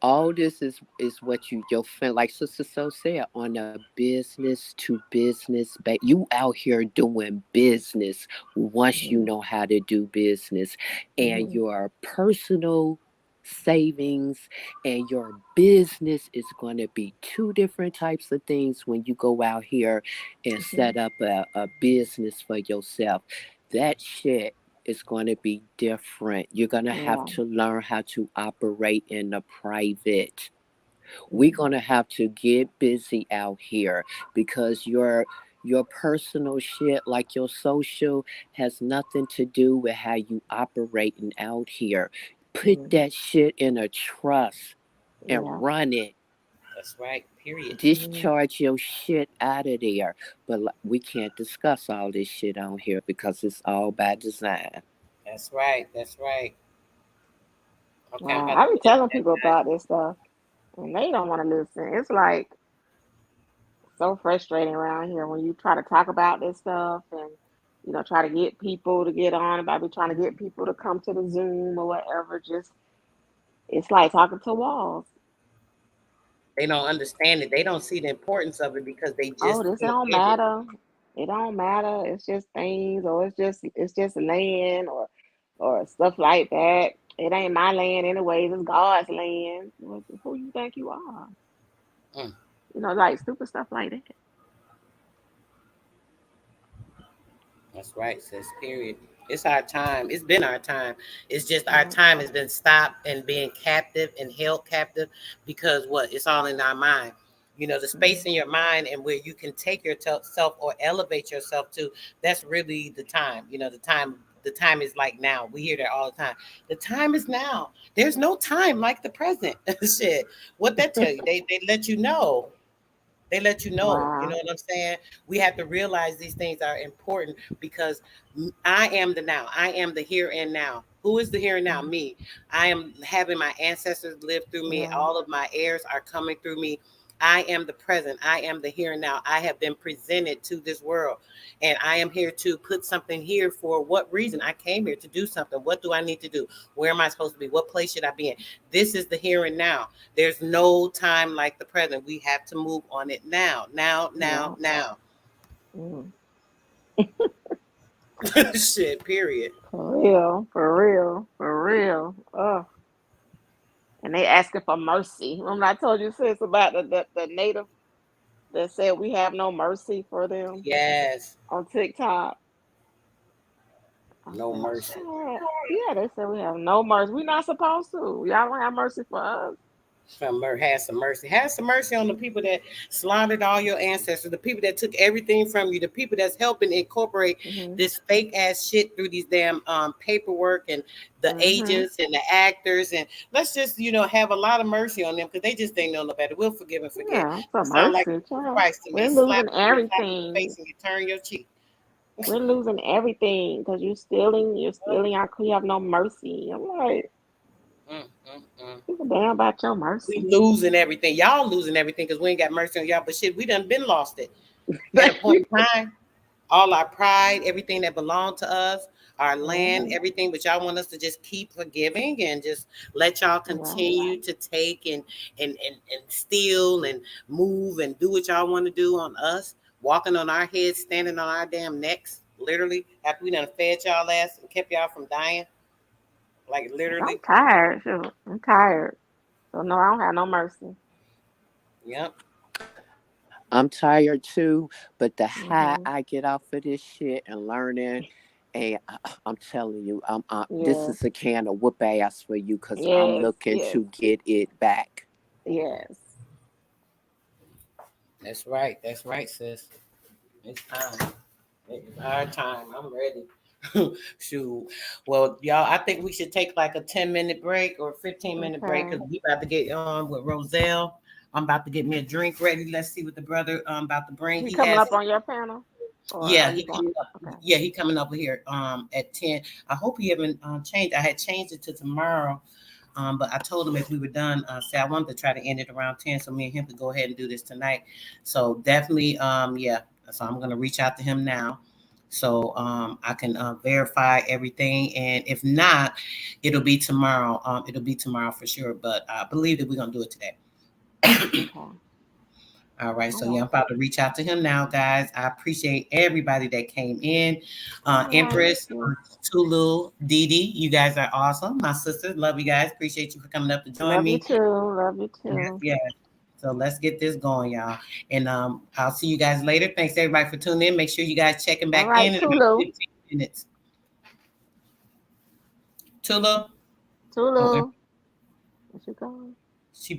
All this is what your friend, like Sister So said, on a business to business, but you out here doing business once you know how to do business, and your personal savings and your business is going to be two different types of things when you go out here and set up a business for yourself. That shit is going to be different. You're going to have Yeah. to learn how to operate in the private. We're going to have to get busy out here because your personal shit, like your social, has nothing to do with how you operating out here. Put that shit in a trust Yeah. and run it. That's right. Period. Discharge your shit out of there. But we can't discuss all this shit on here because it's all by design. That's right. That's right. Okay, I'm Wow. about I to be put it telling in people about this stuff and they don't want to listen. It's like so frustrating around here when you try to talk about this stuff and try to get people to get on about be trying to get people to come to the Zoom or whatever. Just it's like talking to walls. They don't understand it. They don't see the importance of it because they Oh, just, this don't busy. matter. It don't matter. It's just things, or it's just land, or stuff like that. It ain't my land anyways. It's God's land. Who you think you are? Mm, Like stupid stuff like that. that's right, sis. Period. It's our time. It's been our time. It's just our Yeah. time has been stopped and being captive and held captive because what? It's all in our mind. The space Mhm. in your mind and where you can take yourself or elevate yourself to. That's really the time. The time. The time is like now. We hear that all the time. The time is now. There's no time like the present. Shit. What that tell you? They let you know. They let you know. You know Wow. what I'm saying? We have to realize these things are important because I am the now. I am the here and now. Who is the here and now? Mhm. Me. I am having my ancestors live through me. Yeah. All of my heirs are coming through me. I am the present. I am the here and now. I have been presented to this world. And I am here to put something here for what reason? I came here to do something. What do I need to do? Where am I supposed to be? What place should I be in? This is the here and now. There's no time like the present. We have to move on it now. Now, now, Yeah. now. Mm. Shit, period. For real. For real. For real. Oh. And they asking for mercy. Remember I told you sis about the native that said we have no mercy for them Yes. on TikTok. I No said, mercy. shit. Yeah, they said we have no mercy. We're not supposed to. Y'all don't have mercy for us. Have some mercy. Have some mercy on the people that slaughtered all your ancestors, the people that took everything from you, the people that's helping incorporate Mhm. this fake ass shit through these damn paperwork and the Mhm. agents and the actors. And let's just, have a lot of mercy on them because they just ain't know no better. We'll forgive and forget. Yeah, some It sounds like mercy, child. Christ to me. We're Slap losing you slap in the everything. face and you turn your cheek. We're losing everything because you're stealing. You're stealing our. You have no mercy. I'm like, Mm, mm, mm. give a damn about your We mercy. losing everything. Y'all losing everything because we ain't got mercy on y'all. But shit, we done been lost it at a point in time. All our pride, everything that belonged to us, our land, Mhm. everything. But y'all want us to just keep forgiving and just let y'all Yeah. continue to take and steal and move and do what y'all want to do on us, walking on our heads, standing on our damn necks, literally, after we done fed y'all ass and kept y'all from dying. Like 'Cause I'm literally. tired. Shoot. I'm tired. So no, I don't have no mercy. Yep. I'm tired too, but the high Mhm. I get off of this shit and learning, and I'm telling you, this Yes. is a can of whoop ass for you because I'm Yes. looking Yes. to get it back. Yes. That's right. That's right, sis. It's time. It's our time. I'm ready. Shoot. Well, y'all, I think we should take like a 10-minute break or 15-minute break Okay. because we about to get on with Roselle. I'm about to get me a drink ready. Let's see what the brother about to bring. He He coming has up on your panel, or are yeah, you he going? coming up. Okay. Yeah, he coming over here at 10. I hope he haven't changed. I had changed it to tomorrow. But I told him if we were done, say I wanted to try to end it around 10 so me and him could go ahead and do this tonight. So definitely, yeah. So I'm gonna reach out to him now so I can verify everything. And if not, it'll be tomorrow. It'll be tomorrow for sure. But I believe that we're gonna do it today. Okay. All right, so All yeah, right. I'm about to reach out to him now, guys. I appreciate everybody that came in. All right. Empress, Thank you. Tulu, Didi, you guys are awesome. My sisters, love you guys. Appreciate you for coming up to join Love you me. too. Love you Yes, too. yes. So let's get this going, y'all. And I'll see you guys later. Thanks everybody for tuning in. Make sure you guys checking All back right, in about Tulu. 15 minutes. Tulu. Oh, Tulu. Where you going?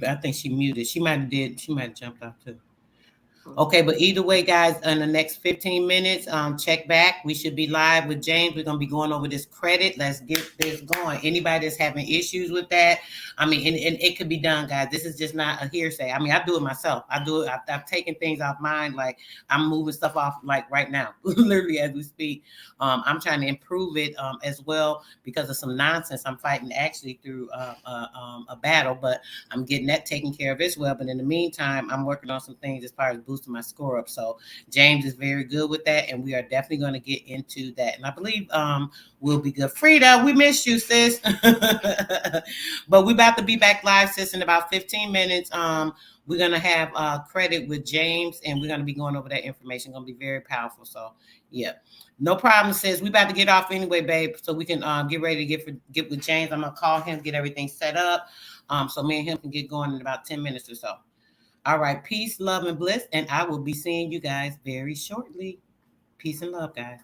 I think she muted. She might have jumped out too. Okay. Okay, but either way, guys, in the next 15 minutes, check back. We should be live with James. We're gonna be going over this credit. Let's get this going. Anybody that's having issues with that, I mean, and it could be done, guys. This is just not a hearsay. I mean, I do it myself. I do it. I've taken things off mine. Like I'm moving stuff off like right now, literally as we speak. I'm trying to improve it as well because of some nonsense I'm fighting actually through a battle, but I'm getting that taken care of as well. But in the meantime, I'm working on some things as far as boosting my score up. So James is very good with that, and we are definitely going to get into that. And I believe we'll be good. Frida, we missed you, sis. But we about to be back live, sis, in about 15 minutes. We're gonna have credit with James, and we're gonna be going over that information. Gonna be very powerful. So yeah, no problem, sis. We about to get off anyway, babe, so we can get ready to get with James. I'm gonna call him, get everything set up. So me and him can get going in about 10 minutes or so. All right. Peace, love, and bliss. And I will be seeing you guys very shortly. Peace and love, guys.